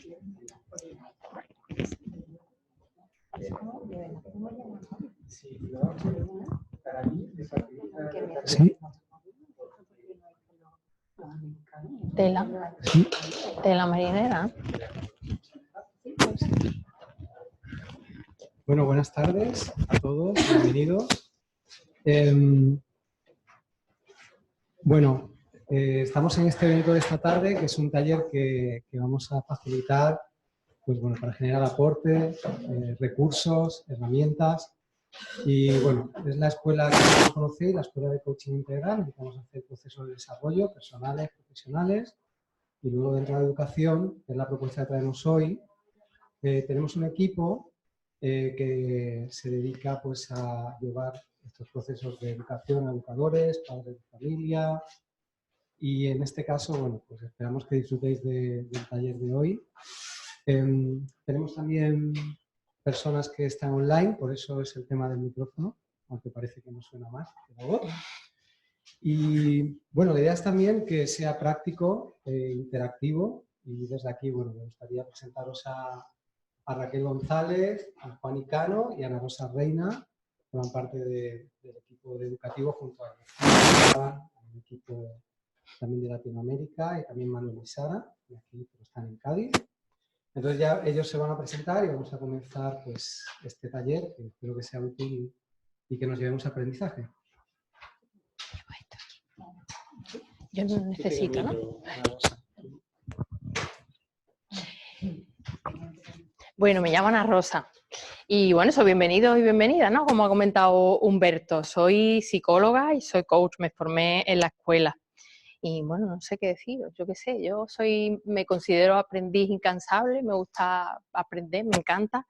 Sí. Tela. Sí. Tela marinera. Bueno, buenas tardes a todos, bienvenidos. Estamos en este evento de esta tarde, que es un taller que vamos a facilitar pues, bueno, para generar aporte, recursos, herramientas. Y bueno, es la escuela que todos conocéis, la Escuela de Coaching Integral. Vamos a hacer procesos de desarrollo personales, profesionales. Y luego dentro de la educación, que es la propuesta que traemos hoy, tenemos un equipo que se dedica pues, a llevar estos procesos de educación a educadores, padres de familia. Y en este caso, bueno, pues esperamos que disfrutéis del taller de hoy. Tenemos también personas que están online, por eso es el tema del micrófono, aunque parece que no suena más que la voz. Y bueno, la idea es también que sea práctico, interactivo, y desde aquí, bueno, me gustaría presentaros a Raquel González, a Juan Icano y a Ana Rosa Reina, que forman parte del equipo de educativo junto a un equipo también de Latinoamérica y también Manuel y Sara, que aquí están en Cádiz. Entonces ya ellos se van a presentar y vamos a comenzar pues, este taller, que espero que sea útil y que nos llevemos aprendizaje. Yo no necesito, ¿no? Bueno, me llamo Ana Rosa y bueno, soy bienvenidos y bienvenidas, ¿no? Como ha comentado Humberto, soy psicóloga y soy coach, me formé en la escuela. Y bueno, no sé qué deciros, yo qué sé, me considero aprendiz incansable, me gusta aprender, me encanta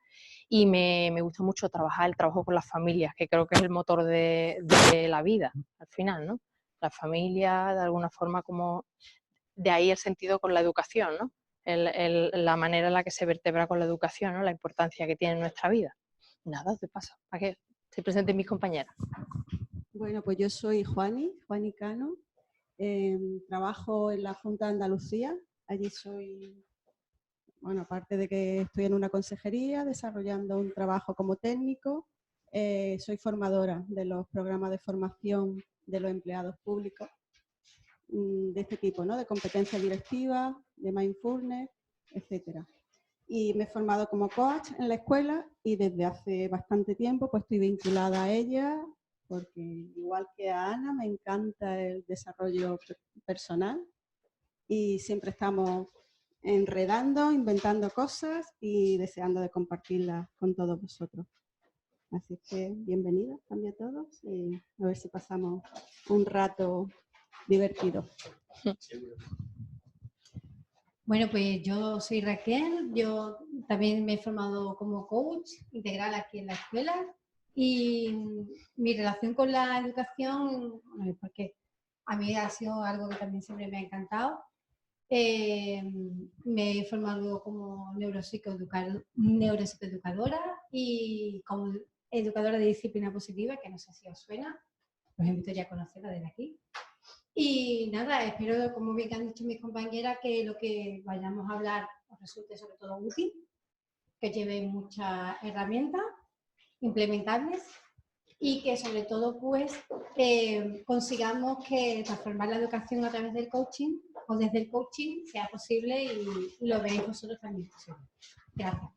y me gusta mucho el trabajo con las familias, que creo que es el motor de la vida, al final, ¿no? La familia, de alguna forma, como de ahí el sentido con la educación, ¿no? La manera en la que se vertebra con la educación, ¿no? La importancia que tiene en nuestra vida. Nada, te pasa, para que se presenten mis compañeras. Bueno, pues yo soy Juani Cano. Trabajo en la Junta de Andalucía. Allí soy, bueno, aparte de que estoy en una consejería desarrollando un trabajo como técnico, soy formadora de los programas de formación de los empleados públicos de este tipo, ¿no? De competencia directiva, de mindfulness, etcétera. Y me he formado como coach en la escuela y desde hace bastante tiempo pues estoy vinculada a ella, porque igual que a Ana me encanta el desarrollo personal y siempre estamos enredando, inventando cosas y deseando de compartirlas con todos vosotros. Así que bienvenidos también a todos y a ver si pasamos un rato divertido. Bueno, pues yo soy Raquel, yo también me he formado como coach integral aquí en la escuela y mi relación con la educación, porque a mí ha sido algo que también siempre me ha encantado. Me he formado como neuropsicoeducadora y como educadora de disciplina positiva, que no sé si os suena, los invito ya a conocerla desde aquí. Y nada, espero, como bien han dicho mis compañeras, que lo que vayamos a hablar os resulte sobre todo útil, que os lleve muchas herramientas implementables y que sobre todo pues consigamos que transformar la educación a través del coaching o desde el coaching sea posible y lo veáis vosotros también posible. Gracias.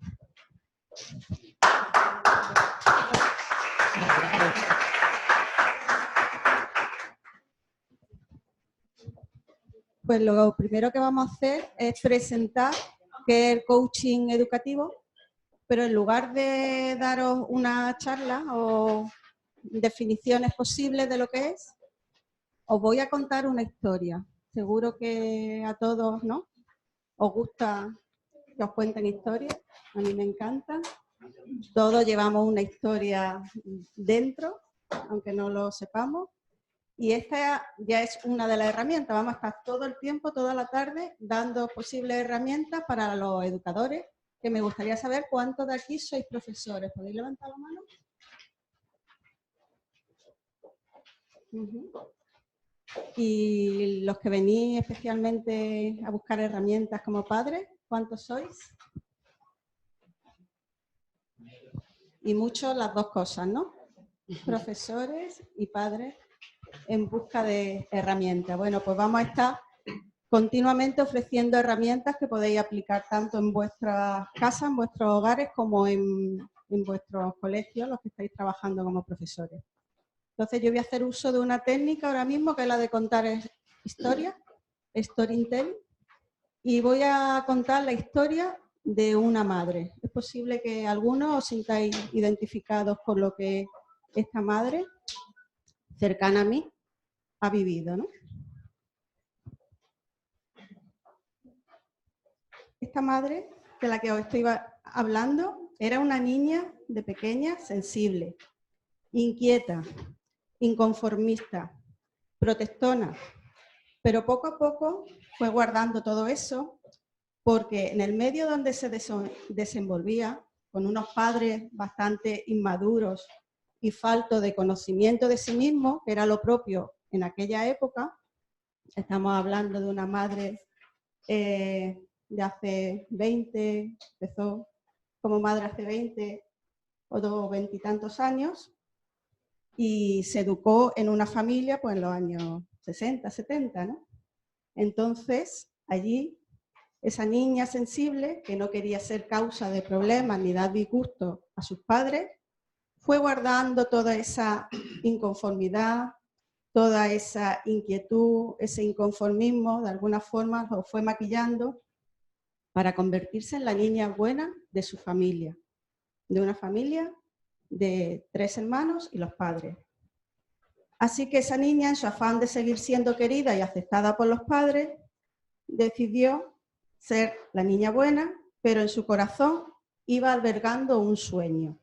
Pues lo primero que vamos a hacer es presentar qué es el coaching educativo, pero en lugar de daros una charla o definiciones posibles de lo que es, os voy a contar una historia. Seguro que a todos, ¿no?, os gusta que os cuenten historias, a mí me encanta. Todos llevamos una historia dentro, aunque no lo sepamos. Y esta ya es una de las herramientas. Vamos a estar todo el tiempo, toda la tarde, dando posibles herramientas para los educadores, que me gustaría saber cuántos de aquí sois profesores. ¿Podéis levantar la mano? Y los que venís especialmente a buscar herramientas como padres, ¿Cuántos sois? Y muchos las dos cosas, ¿no? Profesores y padres en busca de herramientas. Bueno, pues vamos a estar continuamente ofreciendo herramientas que podéis aplicar tanto en vuestras casas, en vuestros hogares, como en vuestros colegios, los que estáis trabajando como profesores. Entonces yo voy a hacer uso de una técnica ahora mismo, que es la de contar historias, storytelling, y voy a contar la historia de una madre. Es posible que algunos os sintáis identificados con lo que esta madre, cercana a mí, ha vivido, ¿no? Esta madre de la que os estoy hablando era una niña de pequeña, sensible, inquieta, inconformista, protestona, pero poco a poco fue guardando todo eso, porque en el medio donde se desenvolvía, con unos padres bastante inmaduros y falto de conocimiento de sí mismo, que era lo propio en aquella época, estamos hablando de una madre de hace 20, empezó como madre hace 20 o 20 y tantos años, y se educó en una familia pues en los años 60, 70, ¿no? Entonces, allí, esa niña sensible, que no quería ser causa de problemas ni dar disgusto a sus padres, fue guardando toda esa inconformidad, toda esa inquietud, ese inconformismo, de alguna forma lo fue maquillando para convertirse en la niña buena de su familia, de una familia de 3 hermanos y los padres. Así que esa niña, en su afán de seguir siendo querida y aceptada por los padres, decidió ser la niña buena, pero en su corazón iba albergando un sueño,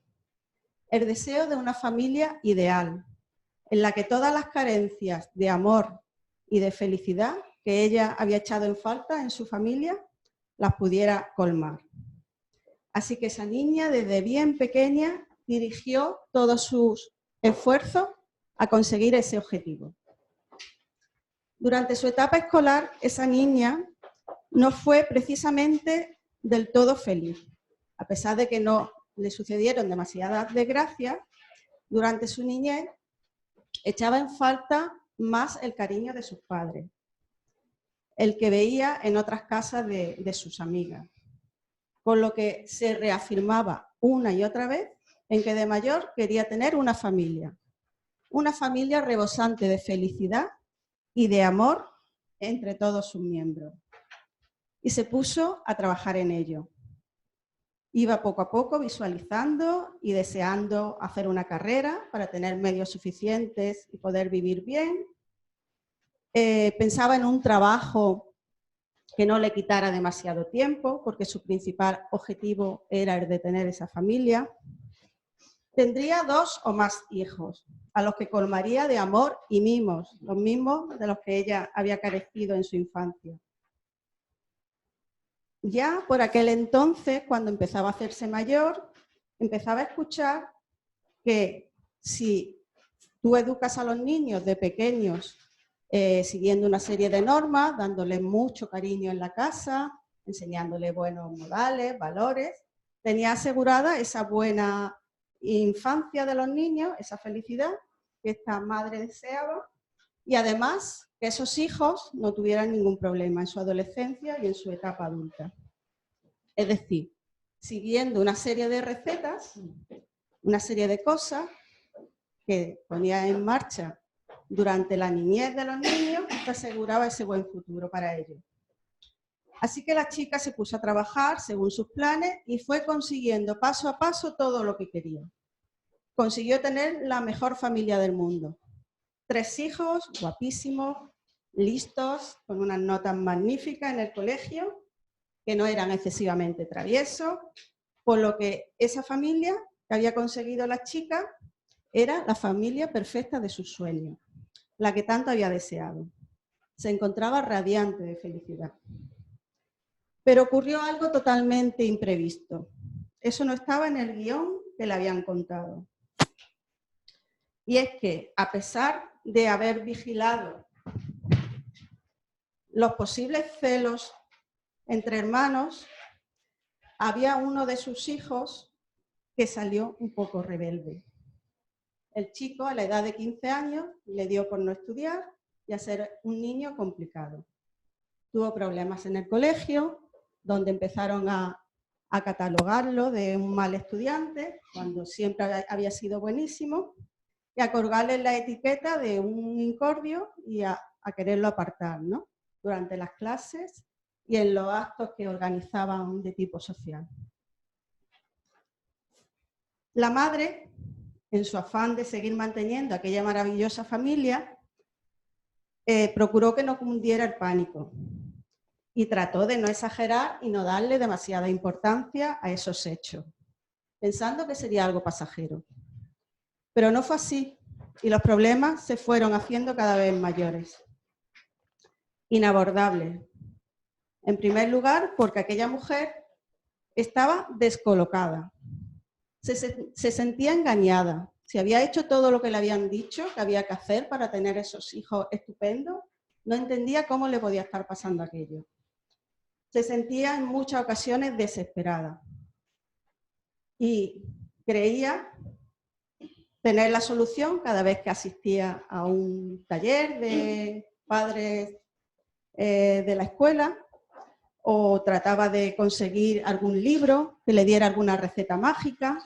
el deseo de una familia ideal, en la que todas las carencias de amor y de felicidad que ella había echado en falta en su familia, las pudiera colmar. Así que esa niña, desde bien pequeña, dirigió todos sus esfuerzos a conseguir ese objetivo. Durante su etapa escolar, esa niña no fue precisamente del todo feliz. A pesar de que no le sucedieron demasiadas desgracias, durante su niñez echaba en falta más el cariño de sus padres, el que veía en otras casas de sus amigas, con lo que se reafirmaba una y otra vez en que de mayor quería tener una familia rebosante de felicidad y de amor entre todos sus miembros. Y se puso a trabajar en ello. Iba poco a poco visualizando y deseando hacer una carrera para tener medios suficientes y poder vivir bien. Pensaba en un trabajo que no le quitara demasiado tiempo, porque su principal objetivo era el de tener esa familia. Tendría 2 o más hijos, a los que colmaría de amor y mimos, los mismos de los que ella había carecido en su infancia. Ya por aquel entonces, cuando empezaba a hacerse mayor, empezaba a escuchar que si tú educas a los niños de pequeños siguiendo una serie de normas, dándoles mucho cariño en la casa, enseñándoles buenos modales, valores, tenía asegurada esa buena infancia de los niños, esa felicidad que esta madre deseaba, y además que esos hijos no tuvieran ningún problema en su adolescencia y en su etapa adulta. Es decir, siguiendo una serie de recetas, una serie de cosas que ponía en marcha durante la niñez de los niños, que aseguraba ese buen futuro para ellos. Así que la chica se puso a trabajar según sus planes y fue consiguiendo paso a paso todo lo que quería. Consiguió tener la mejor familia del mundo. 3 hijos, guapísimos, listos, con unas notas magníficas en el colegio, que no eran excesivamente traviesos, por lo que esa familia que había conseguido la chica era la familia perfecta de sus sueños, la que tanto había deseado. Se encontraba radiante de felicidad. Pero ocurrió algo totalmente imprevisto. Eso no estaba en el guión que le habían contado. Y es que, a pesar de haber vigilado los posibles celos entre hermanos, había uno de sus hijos que salió un poco rebelde. El chico, a la edad de 15 años, le dio por no estudiar y a ser un niño complicado. Tuvo problemas en el colegio, donde empezaron a catalogarlo de un mal estudiante, cuando siempre había sido buenísimo, y a colgarle la etiqueta de un incordio y a quererlo apartar, ¿no? Durante las clases y en los actos que organizaban de tipo social. La madre, en su afán de seguir manteniendo aquella maravillosa familia, procuró que no cundiera el pánico y trató de no exagerar y no darle demasiada importancia a esos hechos, pensando que sería algo pasajero. Pero no fue así y los problemas se fueron haciendo cada vez mayores, inabordables. En primer lugar, porque aquella mujer estaba descolocada, se sentía engañada. Si había hecho todo lo que le habían dicho que había que hacer para tener esos hijos estupendos, no entendía cómo le podía estar pasando aquello. Se sentía en muchas ocasiones desesperada y creía tener la solución cada vez que asistía a un taller de padres de la escuela o trataba de conseguir algún libro que le diera alguna receta mágica,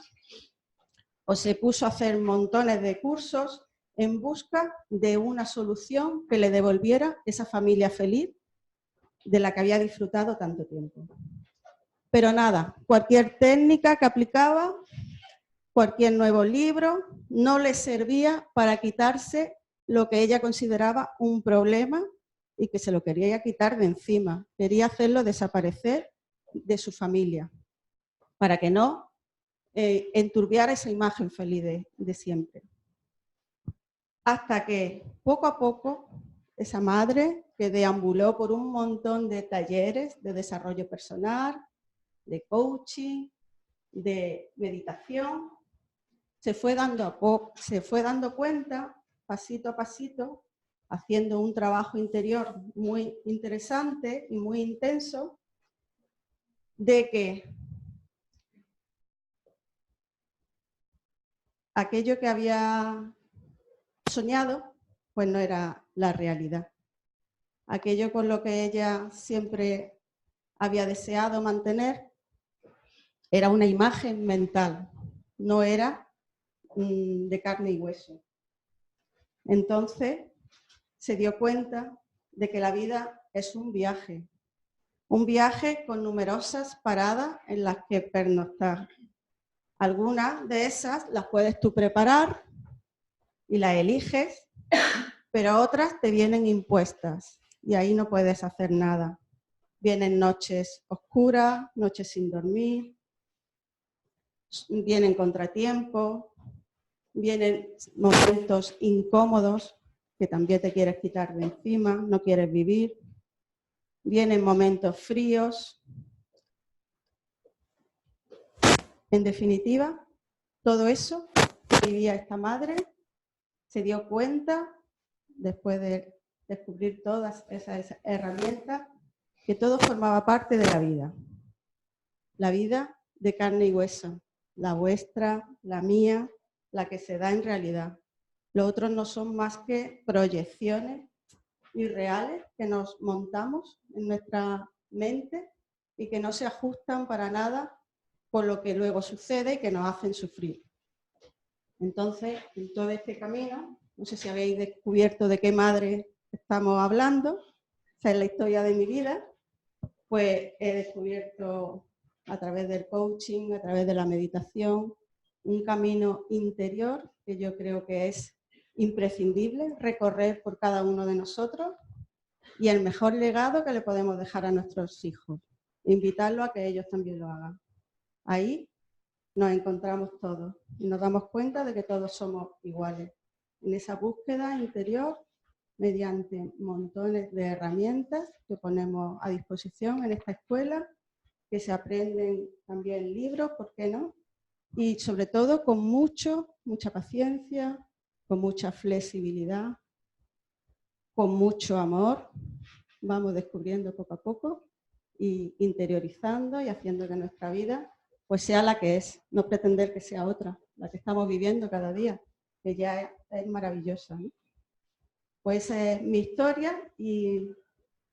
o se puso a hacer montones de cursos en busca de una solución que le devolviera esa familia feliz de la que había disfrutado tanto tiempo. Pero nada, cualquier técnica que aplicaba, cualquier nuevo libro, no le servía para quitarse lo que ella consideraba un problema y que se lo quería quitar de encima. Quería hacerlo desaparecer de su familia, para que no enturbiar esa imagen feliz de siempre. Hasta que poco a poco esa madre que deambuló por un montón de talleres de desarrollo personal, de coaching, de meditación, se fue dando cuenta, pasito a pasito, haciendo un trabajo interior muy interesante y muy intenso, de que aquello que había soñado, pues no era la realidad. Aquello con lo que ella siempre había deseado mantener era una imagen mental, no era de carne y hueso. Entonces se dio cuenta de que la vida es un viaje con numerosas paradas en las que pernoctar. Algunas de esas las puedes tú preparar y las eliges, pero otras te vienen impuestas y ahí no puedes hacer nada. Vienen noches oscuras, noches sin dormir, vienen contratiempos, vienen momentos incómodos que también te quieres quitar de encima, no quieres vivir, vienen momentos fríos. En definitiva, todo eso que vivía esta madre se dio cuenta, después de descubrir todas esas herramientas, que todo formaba parte de la vida de carne y hueso, la vuestra, la mía, la que se da en realidad. Los otros no son más que proyecciones irreales que nos montamos en nuestra mente y que no se ajustan para nada con lo que luego sucede y que nos hacen sufrir. Entonces, en todo este camino, no sé si habéis descubierto de qué madre estamos hablando, esa es la historia de mi vida, pues he descubierto a través del coaching, a través de la meditación, un camino interior que yo creo que es imprescindible recorrer por cada uno de nosotros y el mejor legado que le podemos dejar a nuestros hijos, invitarlos a que ellos también lo hagan. Ahí nos encontramos todos y nos damos cuenta de que todos somos iguales. En esa búsqueda interior, mediante montones de herramientas que ponemos a disposición en esta escuela, que se aprenden también libros, ¿por qué no? Y sobre todo con mucha paciencia, con mucha flexibilidad, con mucho amor, vamos descubriendo poco a poco y interiorizando y haciendo que nuestra vida pues sea la que es, no pretender que sea otra, la que estamos viviendo cada día, que ya es maravillosa, ¿no? Pues esa es mi historia y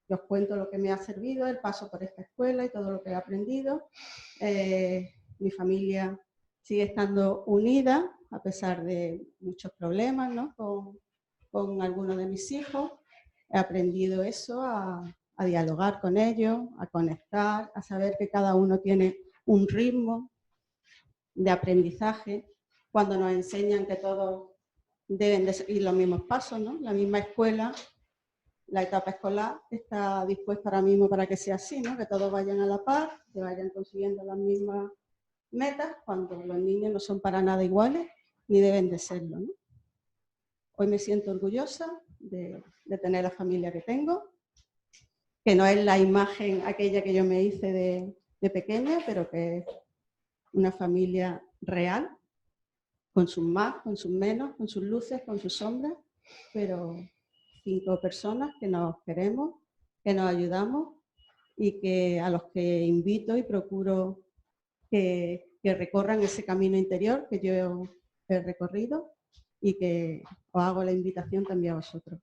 os cuento lo que me ha servido, el paso por esta escuela y todo lo que he aprendido. Mi familia sigue estando unida a pesar de muchos problemas, ¿no? con algunos de mis hijos. He aprendido eso, a dialogar con ellos, a conectar, a saber que cada uno tiene un ritmo de aprendizaje, cuando nos enseñan que todos deben de seguir los mismos pasos, ¿no? La misma escuela, la etapa escolar está dispuesta ahora mismo para que sea así, ¿no? Que todos vayan a la par, que vayan consiguiendo las mismas metas, cuando los niños no son para nada iguales ni deben de serlo, ¿no? Hoy me siento orgullosa de tener la familia que tengo, que no es la imagen aquella que yo me hice de pequeña, pero que es una familia real, con sus más, con sus menos, con sus luces, con sus sombras, pero 5 personas que nos queremos, que nos ayudamos y que a los que invito y procuro que recorran ese camino interior que yo he recorrido y que os hago la invitación también a vosotros,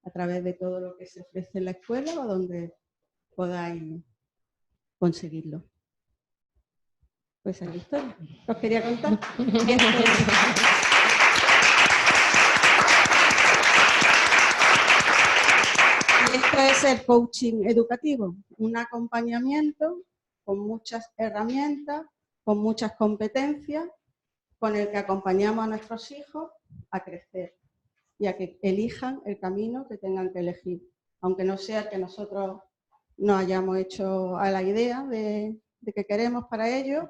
a través de todo lo que se ofrece en la escuela o donde podáis conseguirlo. Pues esa es la historia que os quería contar. Y esto es el coaching educativo, un acompañamiento con muchas herramientas, con muchas competencias, con el que acompañamos a nuestros hijos a crecer y a que elijan el camino que tengan que elegir, aunque no sea el que nosotros nos hayamos hecho a la idea de que queremos para ellos,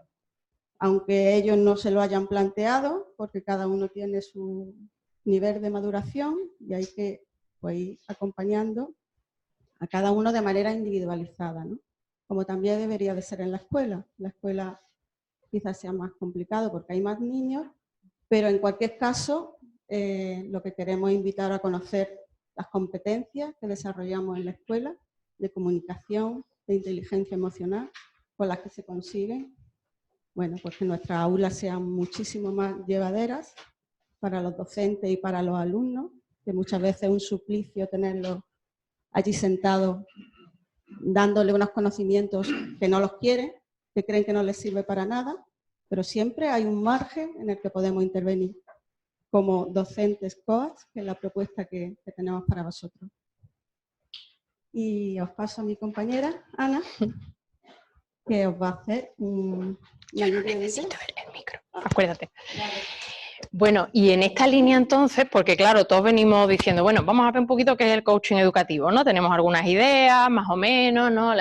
aunque ellos no se lo hayan planteado, porque cada uno tiene su nivel de maduración y hay que pues, ir acompañando a cada uno de manera individualizada, ¿no? Como también debería de ser en la escuela. La escuela quizás sea más complicado porque hay más niños, pero en cualquier caso lo que queremos es invitar a conocer las competencias que desarrollamos en la escuela, de comunicación, de inteligencia emocional, con las que se consiguen, bueno, pues que nuestras aulas sean muchísimo más llevaderas para los docentes y para los alumnos, que muchas veces es un suplicio tenerlos allí sentados dándole unos conocimientos que no los quieren, que creen que no les sirve para nada, pero siempre hay un margen en el que podemos intervenir como docentes coach, que es la propuesta que tenemos para vosotros. Y os paso a mi compañera, Ana, que os va a hacer un... Yo no necesito el micro, acuérdate. Bueno, y en esta línea entonces, porque claro, todos venimos diciendo, bueno, vamos a ver un poquito qué es el coaching educativo, ¿no? Tenemos algunas ideas, más o menos, ¿no?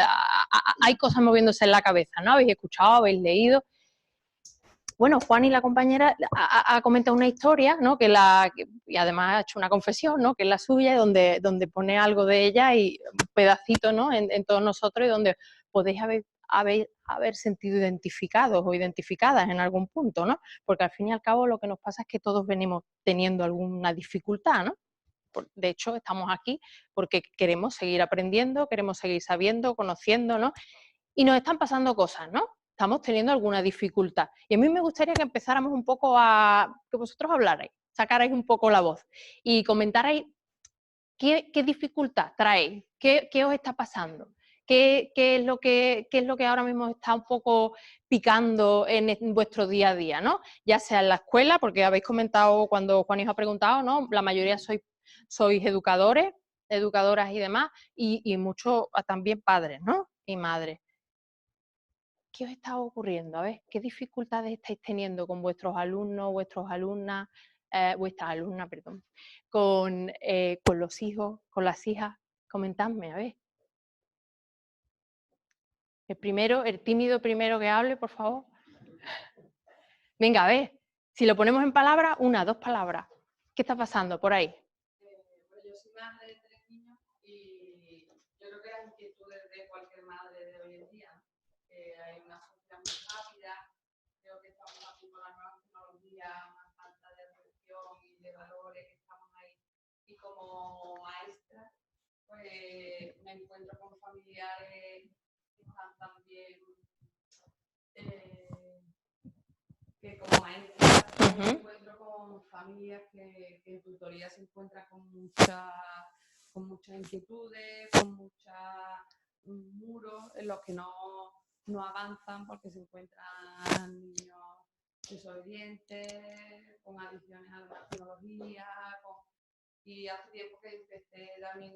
Hay cosas moviéndose en la cabeza, ¿no? Habéis escuchado, habéis leído. Bueno, Juan y la compañera ha comentado una historia, ¿no? Y además ha hecho una confesión, ¿no? Que es la suya, donde pone algo de ella y un pedacito, ¿no? En todos nosotros, y donde podéis haber sentido identificados o identificadas en algún punto, ¿no? Porque al fin y al cabo lo que nos pasa es que todos venimos teniendo alguna dificultad, ¿no? De hecho, estamos aquí porque queremos seguir aprendiendo, queremos seguir sabiendo, conociendo, ¿no? Y nos están pasando cosas, ¿no? Estamos teniendo alguna dificultad. Y a mí me gustaría que empezáramos un poco que vosotros hablarais, sacarais un poco la voz y comentarais qué dificultad traéis, qué os está pasando, qué es lo que ahora mismo está un poco picando en vuestro día a día, ¿no? Ya sea en la escuela, porque habéis comentado cuando Juan os ha preguntado, ¿no? La mayoría sois educadores, educadoras y demás, y muchos también padres, ¿no? Y madres. ¿Qué os está ocurriendo? A ver, ¿qué dificultades estáis teniendo con vuestros alumnos, vuestras alumnas, perdón, con los hijos, con las hijas? Comentadme, a ver. El tímido primero que hable, por favor. Venga, a ver, si lo ponemos en palabras, 1, 2 palabras. ¿Qué está pasando por ahí? Pues yo soy madre de 3 niños y yo creo que las inquietudes de cualquier madre de hoy en día, que hay una sociedad muy rápida, creo que estamos aquí con las nuevas tecnologías, una falta de reflexión y de valores que estamos ahí. Y como maestra, pues me encuentro con familiares que están también, que como maestra me encuentro con familias que en tutoría se encuentran con muchas inquietudes, con muchos muros en los que no avanzan porque se encuentran niños desobedientes, con adicciones a la tecnología, y hace tiempo que empecé también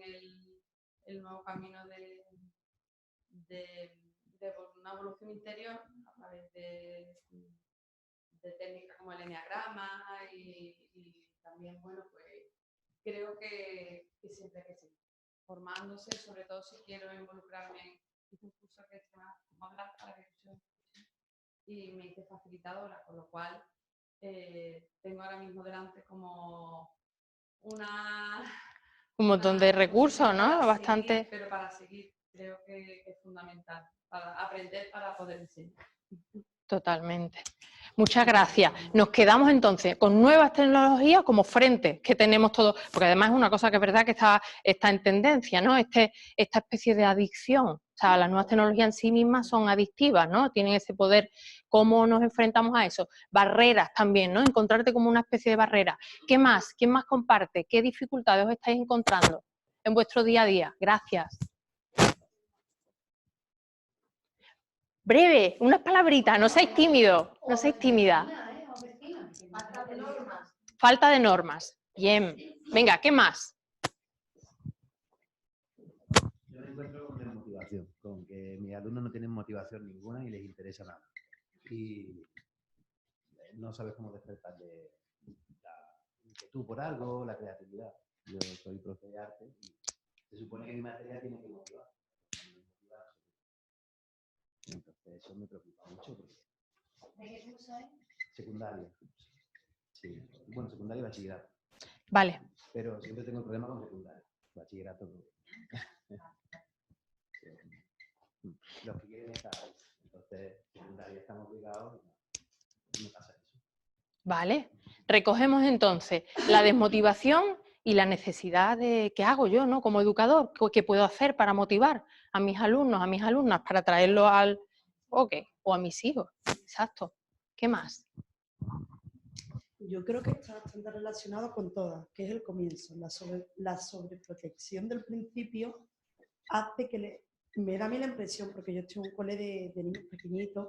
el nuevo camino de una evolución interior a través de técnicas como el enneagrama y también, bueno, pues creo que siempre hay que seguir formándose, sobre todo si quiero involucrarme en un curso que se llama Hablar para la Ejecución, y me hice facilitadora, con lo cual tengo ahora mismo delante como un montón de recursos, ¿no? Bastante. Pero para seguir creo que es fundamental, para aprender, para poder enseñar. Totalmente. Muchas gracias. Nos quedamos entonces con nuevas tecnologías como frente que tenemos todos, porque además es una cosa que es verdad que está en tendencia, ¿no? Esta especie de adicción. O sea, las nuevas tecnologías en sí mismas son adictivas, ¿no? Tienen ese poder. ¿Cómo nos enfrentamos a eso? Barreras también, ¿no? Encontrarte como una especie de barrera. ¿Qué más? ¿Quién más comparte? ¿Qué dificultades os estáis encontrando en vuestro día a día? Gracias. Breve, unas palabritas, no seáis tímidos, no seáis tímida. Falta de normas. Falta de normas. Bien. Venga, ¿qué más? Yo me encuentro con desmotivación, con que mis alumnos no tienen motivación ninguna y les interesa nada. Y no sabes cómo despertarle la inquietud por algo, la creatividad. Yo soy profe de arte y se supone que mi materia tiene que motivar. Entonces eso me preocupa mucho porque... ¿De qué curso es? Secundaria. Sí. Bueno, secundaria y bachillerato. Vale. Pero siempre tengo el problema con secundaria. Bachillerato. Los que quieren estar ahí. Entonces, secundaria estamos obligados y no pasa eso. Vale. Recogemos entonces la desmotivación y la necesidad de ¿qué hago yo, no? Como educador, ¿qué puedo hacer para motivar a mis alumnos, a mis alumnas, para traerlos al o a mis hijos? Exacto. ¿Qué más? Yo creo que está bastante relacionado con todas, que es el comienzo. La sobreprotección del principio hace que me da a mí la impresión, porque yo estoy en un cole de niños pequeñitos,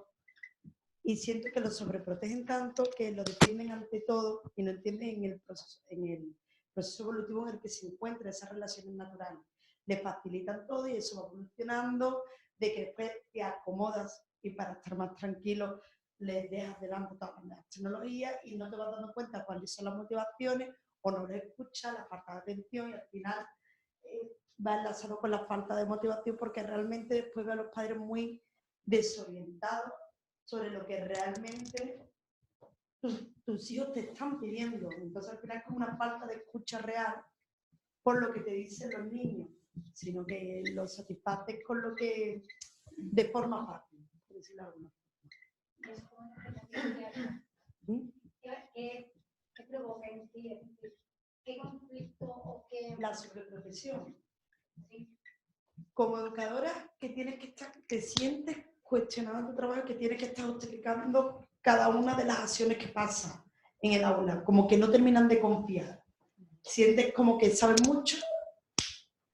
y siento que los sobreprotegen tanto que lo defienden ante todo y no entienden en el proceso evolutivo en el que se encuentran esas relaciones naturales. Le facilitan todo y eso va evolucionando, de que después te acomodas y para estar más tranquilo les dejas delante todas las tecnologías y no te vas dando cuenta cuáles son las motivaciones o no les escuchas, la falta de atención y al final va enlazado con la falta de motivación porque realmente después veo a los padres muy desorientados sobre lo que realmente tus hijos te están pidiendo. Entonces al final es como una falta de escucha real por lo que te dicen los niños, sino que los satisfaces con lo que de forma fácil, por decirlo de alguna forma. ¿Qué provoca en ti? ¿Qué conflicto o qué...? La sobreprotección. Sí. Como educadora, que tienes que estar, te sientes cuestionando tu trabajo, que tienes que estar justificando cada una de las acciones que pasan en el aula, como que no terminan de confiar. Sientes como que saben mucho,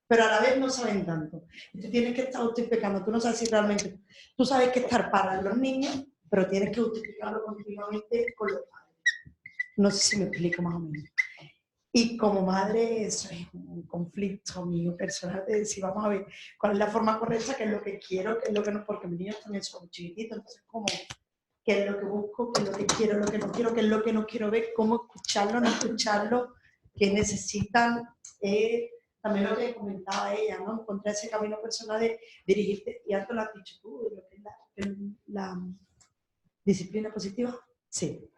pero a la vez no saben tanto. Y tú tienes que estar justificando, tú no sabes si realmente, tú sabes que estar para los niños, pero tienes que justificarlo continuamente con los padres. No sé si me explico más o menos. Y como madre, eso es un conflicto mío personal de decir, vamos a ver cuál es la forma correcta, qué es lo que quiero, qué es lo que no, porque mis niños también son chiquititos, entonces como qué es lo que busco, qué es lo que quiero, lo que no quiero, qué es lo que no quiero ver, cómo escucharlo, no escucharlo, qué necesitan. También lo que comentaba ella, ¿no? Encontrar ese camino personal de dirigirte, y antes lo has dicho tú, lo que es la disciplina positiva, sí.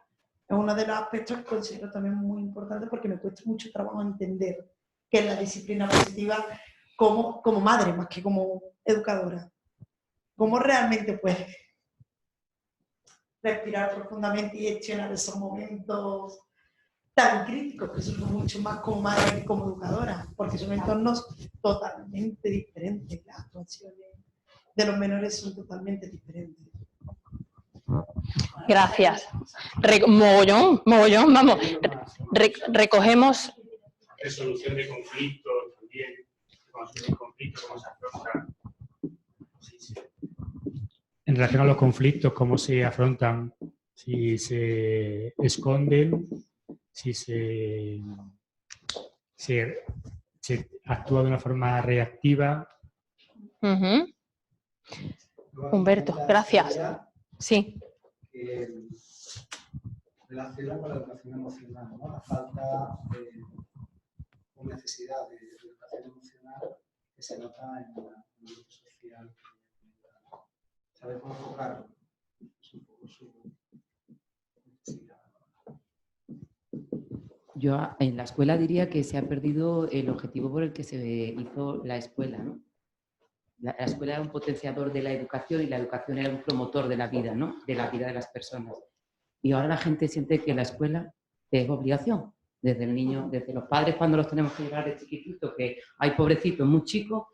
Es uno de los aspectos que considero también muy importante porque me cuesta mucho trabajo entender qué es la disciplina positiva como madre, más que como educadora. Cómo realmente puedes respirar profundamente y gestionar esos momentos tan críticos, que son mucho más como madre que como educadora, porque son entornos totalmente diferentes, las actuaciones de los menores son totalmente diferentes. Gracias. Mogollón, vamos. Recogemos... Resolución de conflictos también, cómo se conflictos, cómo se afrontan. Sí. En relación a los conflictos, cómo se afrontan, si se esconden, si se actúa de una forma reactiva. Humberto, gracias. Sí. Relaciona con la educación emocional, ¿no? La falta o necesidad de educación emocional que se nota en el ámbito social. ¿Sabes cómo enfocarlo? Es un poco su necesidad. Yo en la escuela diría que se ha perdido el objetivo por el que se hizo la escuela, ¿no? La escuela era un potenciador de la educación y la educación era un promotor de la vida, ¿no? De la vida de las personas. Y ahora la gente siente que la escuela es obligación. Desde el niño, desde los padres cuando los tenemos que llevar de chiquitito, que hay pobrecitos muy chicos,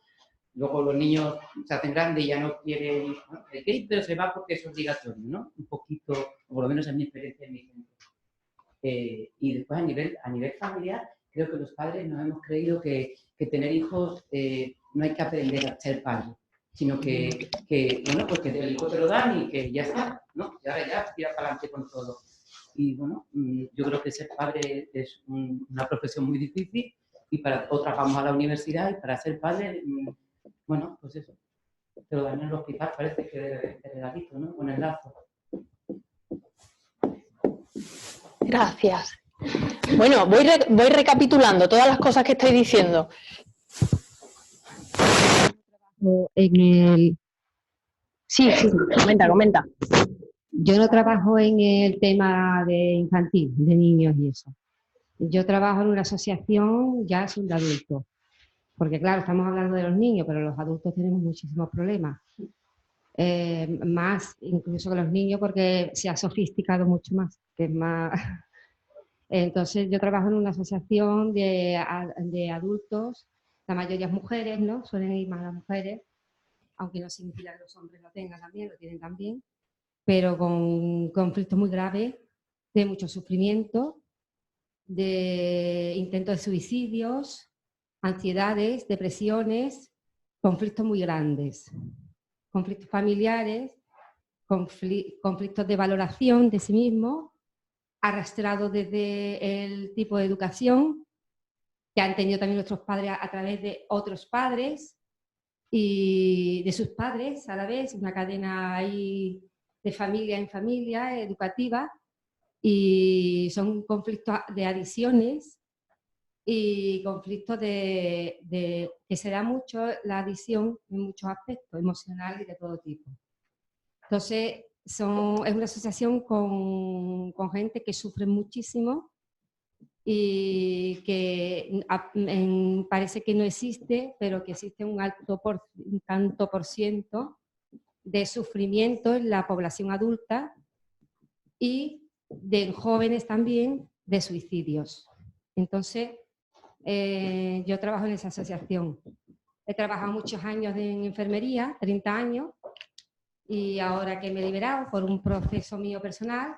luego los niños se hacen grandes y ya no quieren, ¿no? Hay que ir, pero se va porque es obligatorio, ¿no? Un poquito, o por lo menos en mi experiencia, en mi centro. Y después a nivel familiar, creo que los padres nos hemos creído que tener hijos no hay que aprender a ser padre, sino que bueno, pues que el hijo te lo dan y que ya está, ¿no? Y ahora ya tira para adelante con todo. Y bueno, yo creo que ser padre es una profesión muy difícil y para otras vamos a la universidad y para ser padre, bueno, pues eso, te lo dan en el hospital, parece que de regalito, ¿no? Con el lazo. Gracias. Bueno, voy recapitulando todas las cosas que estáis diciendo. Sí, comenta. Yo no trabajo en el tema de infantil, de niños y eso. Yo trabajo en una asociación ya son de adultos. Porque claro, estamos hablando de los niños, pero los adultos tenemos muchísimos problemas. Más incluso que los niños porque se ha sofisticado mucho más, que es más... Entonces yo trabajo en una asociación de adultos, la mayoría es mujeres, ¿no? Suelen ir más las mujeres, aunque no significa que los hombres lo tengan también, lo tienen también, pero con conflictos muy graves, de mucho sufrimiento, de intentos de suicidios, ansiedades, depresiones, conflictos muy grandes, conflictos familiares, conflictos de valoración de sí mismo, arrastrados desde el tipo de educación que han tenido también nuestros padres a través de otros padres y de sus padres a la vez, una cadena ahí de familia en familia, educativa, y son conflictos de adicciones y conflictos que se da mucho la adicción en muchos aspectos, emocionales y de todo tipo. Entonces, es una asociación con gente que sufre muchísimo y que parece que no existe, pero que existe un tanto por ciento de sufrimiento en la población adulta y de jóvenes también de suicidios. Entonces, yo trabajo en esa asociación. He trabajado muchos años en enfermería, 30 años, y ahora que me he liberado por un proceso mío personal,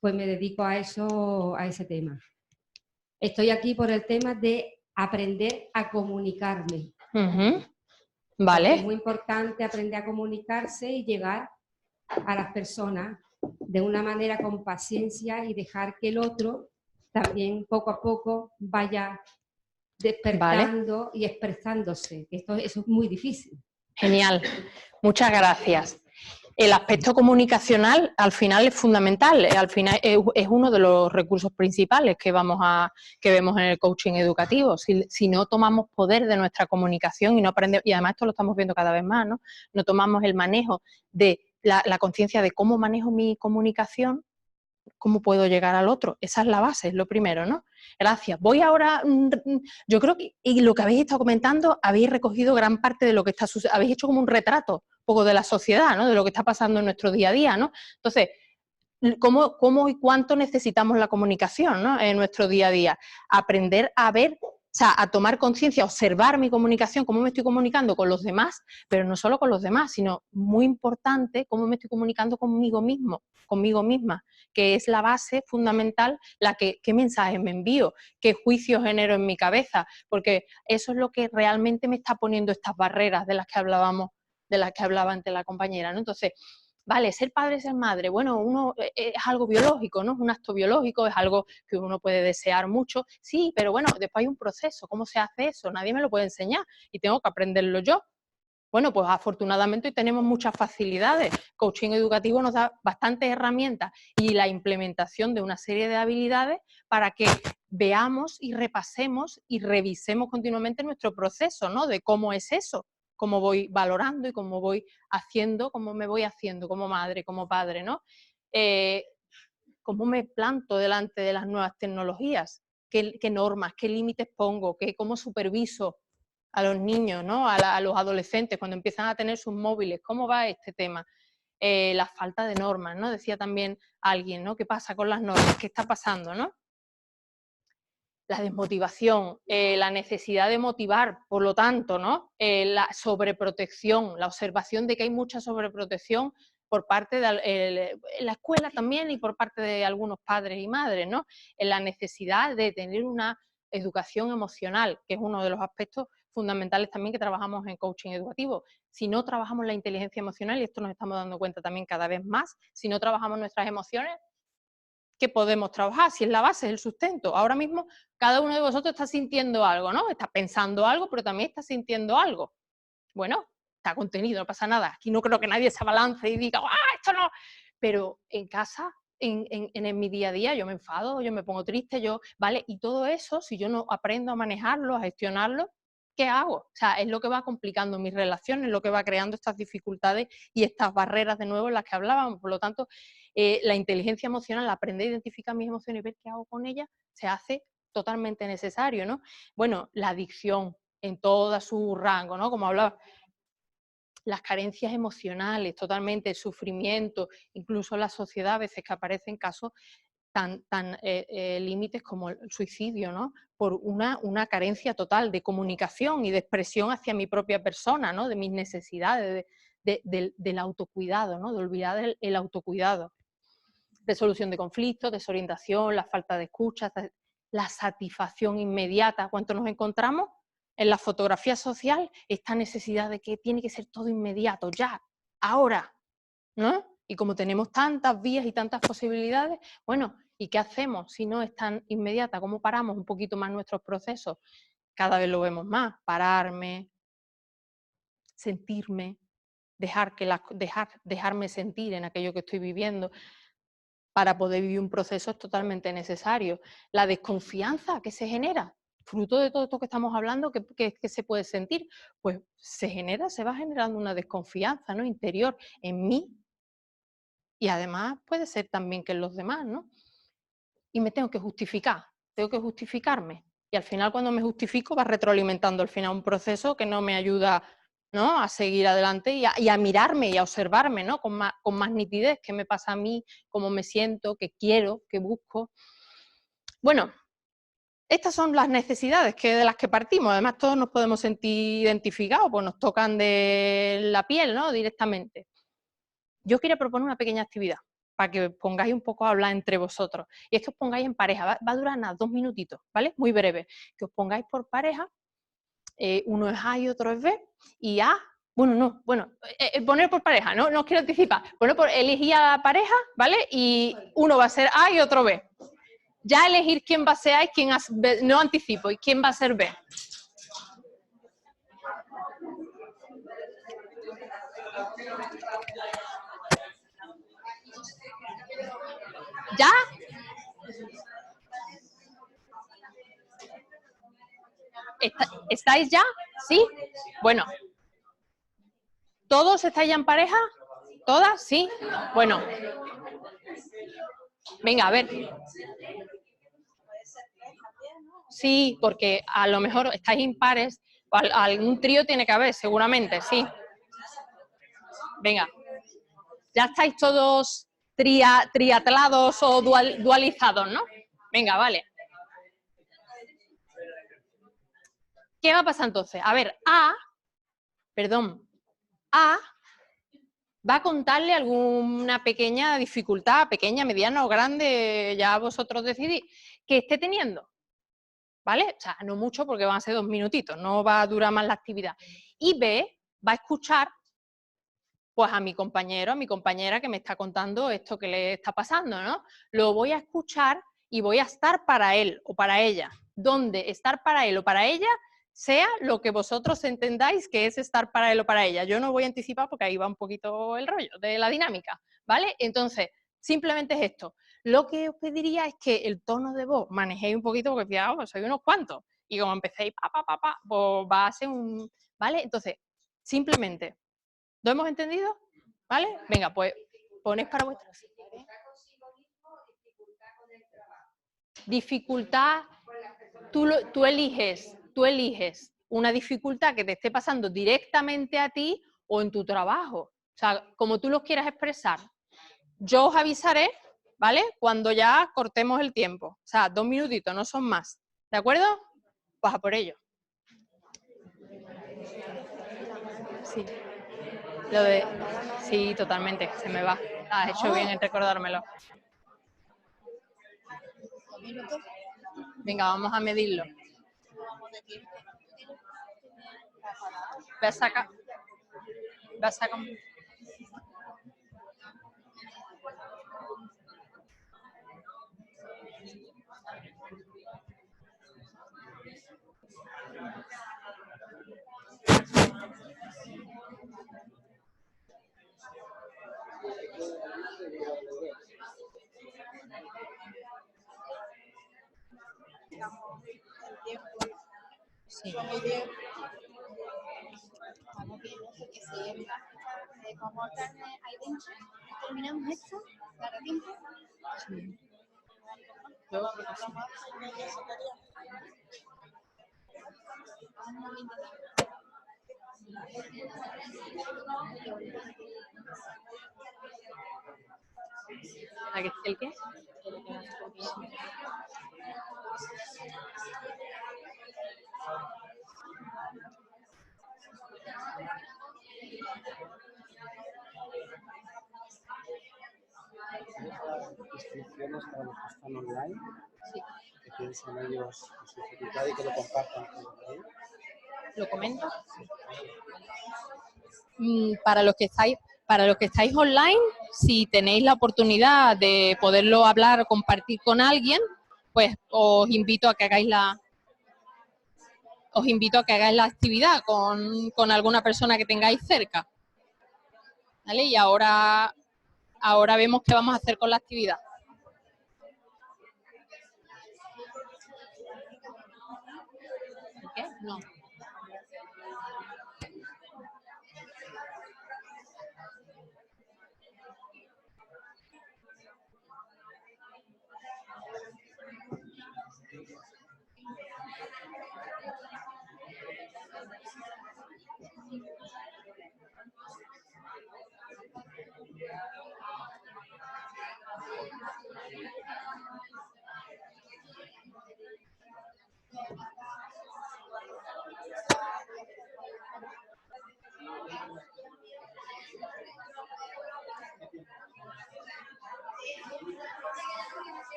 pues me dedico a eso, a ese tema. Estoy aquí por el tema de aprender a comunicarme. Vale. Es muy importante aprender a comunicarse y llegar a las personas de una manera con paciencia y dejar que el otro también poco a poco vaya despertando y expresándose. Eso es muy difícil. Genial. Muchas gracias. El aspecto comunicacional al final es fundamental, al final es uno de los recursos principales que vemos en el coaching educativo. Si no tomamos poder de nuestra comunicación y no aprendemos, y además esto lo estamos viendo cada vez más, no tomamos el manejo de la conciencia de cómo manejo mi comunicación, cómo puedo llegar al otro. Esa es la base, es lo primero, ¿no? Gracias. Voy ahora, yo creo que y lo que habéis estado comentando, habéis recogido gran parte de lo que está sucediendo, habéis hecho como un retrato un poco de la sociedad, ¿no? De lo que está pasando en nuestro día a día, ¿no? Entonces, ¿cómo y cuánto necesitamos la comunicación, ¿no? En nuestro día a día? Aprender a ver sea, a tomar conciencia, observar mi comunicación, cómo me estoy comunicando con los demás, pero no solo con los demás, sino muy importante cómo me estoy comunicando conmigo mismo, conmigo misma, que es la base fundamental, qué mensajes me envío, qué juicios genero en mi cabeza, porque eso es lo que realmente me está poniendo estas barreras de las que hablaba antes la compañera, ¿no? Entonces, vale, ser padre, ser madre, bueno, uno es algo biológico, ¿no? Es un acto biológico, es algo que uno puede desear mucho, sí, pero bueno, después hay un proceso, ¿cómo se hace eso? Nadie me lo puede enseñar y tengo que aprenderlo yo. Bueno, pues afortunadamente hoy tenemos muchas facilidades, coaching educativo nos da bastantes herramientas y la implementación de una serie de habilidades para que veamos y repasemos y revisemos continuamente nuestro proceso, ¿no? De cómo es eso, cómo voy valorando y cómo voy haciendo, cómo me voy haciendo como madre, como padre, ¿no? Cómo me planto delante de las nuevas tecnologías, qué normas, qué límites pongo, cómo superviso a los niños, ¿no? a los adolescentes cuando empiezan a tener sus móviles, ¿cómo va este tema? La falta de normas, ¿no? Decía también alguien, ¿no? ¿Qué pasa con las normas? ¿Qué está pasando, no? La desmotivación, la necesidad de motivar, por lo tanto, ¿no? La sobreprotección, la observación de que hay mucha sobreprotección por parte de la escuela también y por parte de algunos padres y madres, ¿no? La necesidad de tener una educación emocional, que es uno de los aspectos fundamentales también que trabajamos en coaching educativo. Si no trabajamos la inteligencia emocional, y esto nos estamos dando cuenta también cada vez más, si no trabajamos nuestras emociones, ¿qué podemos trabajar? Si es la base, es el sustento. Ahora mismo cada uno de vosotros está sintiendo algo, ¿no? Está pensando algo, pero también está sintiendo algo. Bueno, está contenido, no pasa nada. Aquí no creo que nadie se balance y diga, ¡ah, esto no! Pero en casa, en mi día a día, yo me enfado, yo me pongo triste, ¿vale? Y todo eso, si yo no aprendo a manejarlo, a gestionarlo, ¿qué hago? O sea, es lo que va complicando mis relaciones, lo que va creando estas dificultades y estas barreras de nuevo en las que hablábamos. Por lo tanto, la inteligencia emocional, aprender a identificar mis emociones y ver qué hago con ellas, se hace totalmente necesario, ¿no? Bueno, la adicción en todo su rango, ¿no? Como hablaba, las carencias emocionales, totalmente, el sufrimiento, incluso en la sociedad a veces que aparecen casos tan límites como el suicidio, ¿no? Por una carencia total de comunicación y de expresión hacia mi propia persona, ¿no? De mis necesidades, del autocuidado, ¿no? De olvidar el autocuidado. Resolución de conflictos, desorientación, la falta de escucha, la satisfacción inmediata. ¿Cuánto nos encontramos en la fotografía social? Esta necesidad de que tiene que ser todo inmediato, ya, ahora, ¿no? Y como tenemos tantas vías y tantas posibilidades, bueno, ¿y qué hacemos si no es tan inmediata? ¿Cómo paramos un poquito más nuestros procesos? Cada vez lo vemos más, pararme, sentirme, dejarme sentir en aquello que estoy viviendo. Para poder vivir un proceso es totalmente necesario. La desconfianza que se genera, fruto de todo esto que estamos hablando, ¿qué se puede sentir? Pues se va generando una desconfianza, ¿no? Interior en mí y además puede ser también que en los demás, ¿no? Y me tengo que justificar, tengo que justificarme. Y al final cuando me justifico va retroalimentando al final un proceso que no me ayuda, ¿no? A seguir adelante y a mirarme y a observarme, ¿no? Con más nitidez, qué me pasa a mí, cómo me siento, qué quiero, qué busco. Bueno, estas son las necesidades de las que partimos. Además todos nos podemos sentir identificados, pues nos tocan de la piel, ¿no? Directamente. Yo quería proponer una pequeña actividad para que pongáis un poco a hablar entre vosotros. Y es que os pongáis en pareja, va a durar nada, 2 minutitos, ¿vale? Muy breve. Que os pongáis por pareja, uno es A y otro es B, y A, poner por pareja, no os quiero anticipar, elegir a la pareja, ¿vale? Y uno va a ser A y otro B. Ya elegir quién va a ser A y quién B, no anticipo, y quién va a ser B. ¿Ya? ¿Estáis ya? ¿Sí? Bueno. ¿Todos estáis ya en pareja? ¿Todas? ¿Sí? Bueno. Venga, a ver. Sí, porque a lo mejor estáis impares, o algún trío tiene que haber, seguramente, sí. Venga. Ya estáis todos triatlados o dualizados, ¿no? Venga, vale. ¿Qué va a pasar entonces? A ver, A va a contarle alguna pequeña dificultad, pequeña, mediana o grande, ya vosotros decidís, que esté teniendo. ¿Vale? O sea, no mucho porque van a ser 2 minutitos, no va a durar más la actividad. Y B va a escuchar pues a mi compañero, a mi compañera que me está contando esto que le está pasando, ¿no? Lo voy a escuchar y voy a estar para él o para ella. Donde estar para él o para ella sea lo que vosotros entendáis que es estar para él o para ella. Yo no voy a anticipar porque ahí va un poquito el rollo de la dinámica, ¿vale? Entonces, simplemente es esto. Lo que os pediría es que el tono de voz manejéis un poquito, porque fijaos, soy unos cuantos, y como empecéis pues va a ser un... ¿Vale? Entonces, simplemente, ¿lo hemos entendido? ¿Vale? Venga, pues ponéis para vuestra... Dificultad, tú eliges una dificultad que te esté pasando directamente a ti o en tu trabajo. O sea, como tú los quieras expresar. Yo os avisaré, ¿vale? Cuando ya cortemos el tiempo. O sea, 2 minutitos, no son más. ¿De acuerdo? Pues a por ello. Sí. Sí, totalmente, se me va. Has hecho bien en recordármelo. Venga, vamos a medirlo. Voy a sacar. Sí. ¿Terminamos esto? ¿Para tiempo? Sí. ¿El qué? Instrucciones para los que están online, que piensen ellos en su dificultad y que lo compartan con ellos. ¿Lo comento? Para los que estáis online, si tenéis la oportunidad de poderlo hablar o compartir con alguien, pues os invito a que hagáis la actividad con alguna persona que tengáis cerca. ¿Vale? Y ahora vemos qué vamos a hacer con la actividad. ¿Qué? No.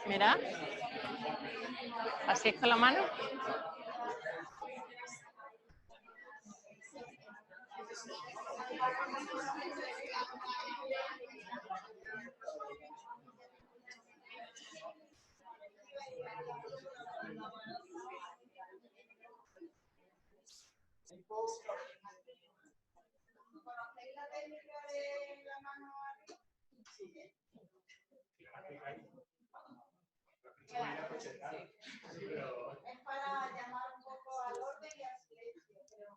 Mira, así es con la mano. ¿Conocéis la técnica de la mano arriba? Sí. Es para llamar un poco al orden y al silencio, pero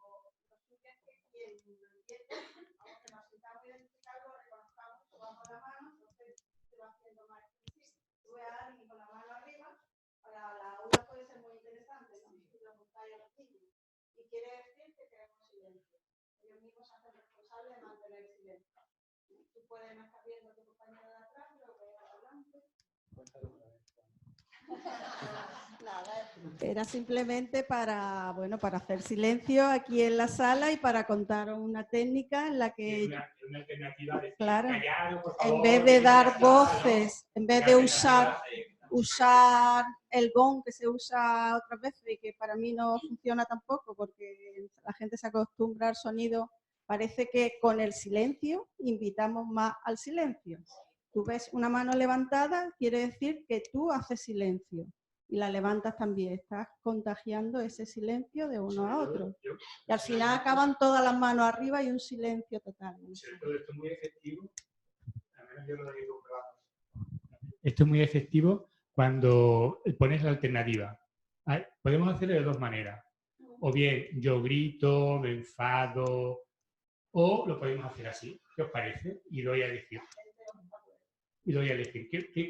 lo suyo es que quien lo entiende, aunque nos sintamos identificados, reconozcamos que vamos la mano, entonces se va haciendo más difícil. Tú ves a alguien con la mano arriba, para la quiere decir que queremos silencio. Ellos mismos se hacen responsables de mantener silencio. Tú puedes no estar viendo a tu compañero de atrás, pero que adelante. Nada, era simplemente para, bueno, para hacer silencio aquí en la sala y para contar una técnica en la que, una alternativa de claro, callar, por favor, en vez de dar callar, voces, ¿no? en vez de usar el gong que se usa otras veces y que para mí no funciona tampoco porque la gente se acostumbra al sonido, parece que con el silencio invitamos más al silencio. Tú ves una mano levantada, quiere decir que tú haces silencio y la levantas también, estás contagiando ese silencio de uno a otro. Y al final acaban todas las manos arriba y un silencio total. Esto es muy efectivo, al menos yo lo he comprobado. Esto es muy efectivo cuando pones la alternativa. Podemos hacerlo de dos maneras. O bien yo grito, me enfado, o lo podemos hacer así. ¿Qué os parece? Y doy a elegir.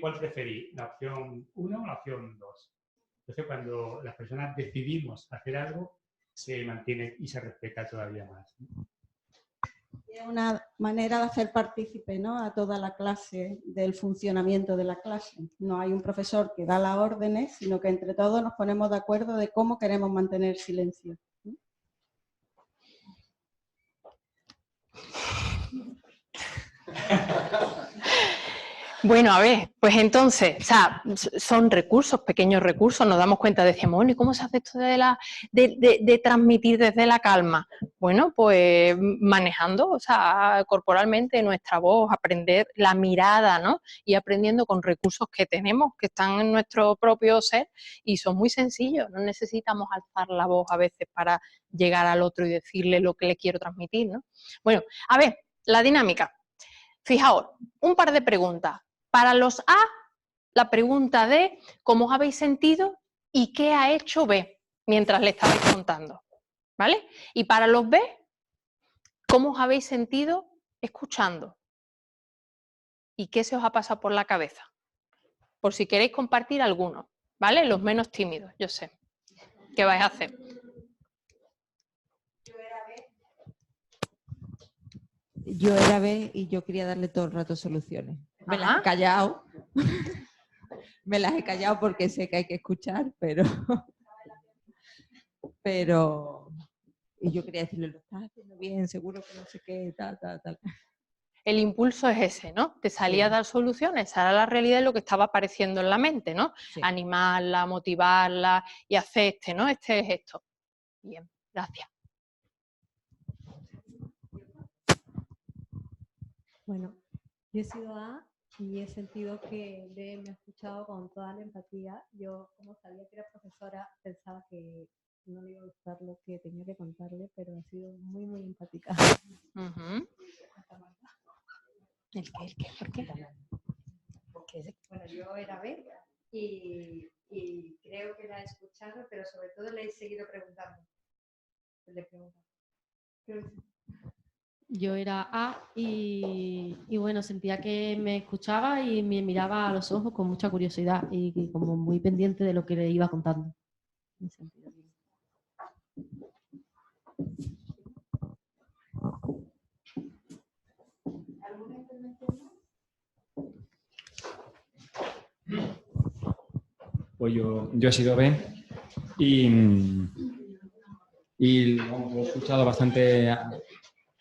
¿Cuál preferís? ¿La opción 1 o la opción 2? Entonces, cuando las personas decidimos hacer algo, se mantiene y se respeta todavía más. Es una manera de hacer partícipe, ¿no?, a toda la clase del funcionamiento de la clase. No hay un profesor que da las órdenes, sino que entre todos nos ponemos de acuerdo de cómo queremos mantener silencio. Bueno, a ver, pues entonces, o sea, son recursos, pequeños recursos, nos damos cuenta, decíamos, bueno, ¿y cómo se hace esto de transmitir desde la calma? Bueno, pues manejando, o sea, corporalmente nuestra voz, aprender la mirada, ¿no? Y aprendiendo con recursos que tenemos, que están en nuestro propio ser y son muy sencillos, no necesitamos alzar la voz a veces para llegar al otro y decirle lo que le quiero transmitir, ¿no? Bueno, a ver, la dinámica. Fijaos, un par de preguntas. Para los A, la pregunta de cómo os habéis sentido y qué ha hecho B mientras le estabais contando, ¿vale? Y para los B, cómo os habéis sentido escuchando y qué se os ha pasado por la cabeza. Por si queréis compartir alguno, ¿vale? Los menos tímidos, yo sé. ¿Qué vais a hacer? Yo era B y yo quería darle todo el rato soluciones. Me las he callado. Me las he callado porque sé que hay que escuchar, pero y yo quería decirle, lo estás haciendo bien, seguro que no sé qué, tal. El impulso es ese, ¿no? Te salía a dar soluciones, esa era la realidad de lo que estaba apareciendo en la mente, ¿no? Sí. Animarla, motivarla y hacer ¿no? Este es esto. Bien, gracias. Bueno, yo he sido A y he sentido que D me ha escuchado con toda la empatía. Yo, como sabía que era profesora, pensaba que no le iba a gustar lo que tenía que contarle, pero ha sido muy, muy empática. ¿El qué? ¿Por qué? Bueno, yo era B y creo que la he escuchado, pero sobre todo le he seguido preguntando. Yo era A y bueno, sentía que me escuchaba y me miraba a los ojos con mucha curiosidad y como muy pendiente de lo que le iba contando. Me sentía bien. ¿Alguna intervención? Pues yo he sido B y vamos, lo he escuchado bastante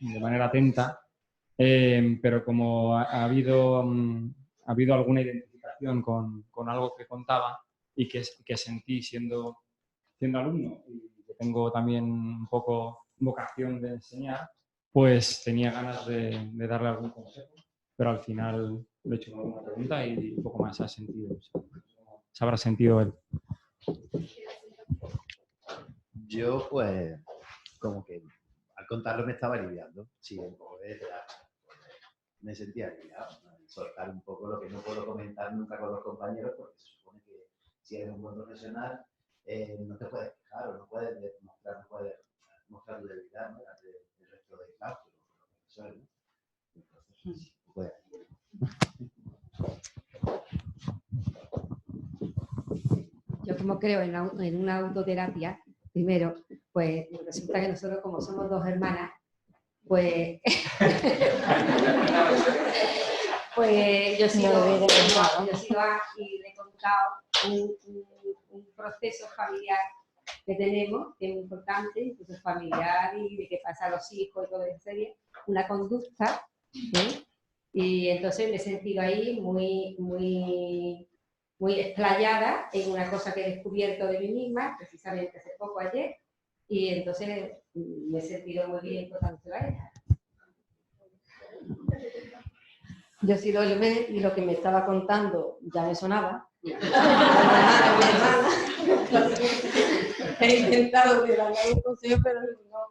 de manera atenta, pero como ha habido alguna identificación con algo que contaba y que sentí siendo alumno y que tengo también un poco vocación de enseñar, pues tenía ganas de darle algún consejo, pero al final le he hecho una pregunta y un poco más se habrá sentido él. Yo, pues, como que al contarlo me estaba aliviando. Sí, un poco me sentía aliviado. Soltar un poco lo que no puedo comentar nunca con los compañeros, porque se supone que si eres un buen profesional, no te puedes quejar o no puedes mostrar tu debilidad, ¿no? El resto de claustros, los profesores, ¿no? Entonces, pues, Yo como creo en una autoterapia, primero, Pues resulta que nosotros, como somos dos hermanas, pues, pues yo he sido A y le he contado un proceso familiar que tenemos, que es muy importante, incluso familiar y de qué pasa a los hijos y todo eso, sería una conducta, ¿sí? Y entonces me he sentido ahí muy explayada en una cosa que he descubierto de mí misma, precisamente hace poco ayer, y entonces me he sentido muy bien contándoselo a ella. Yo he sido el B y lo que me estaba contando ya me sonaba. Mi hermana. He intentado que darle un consejo, pero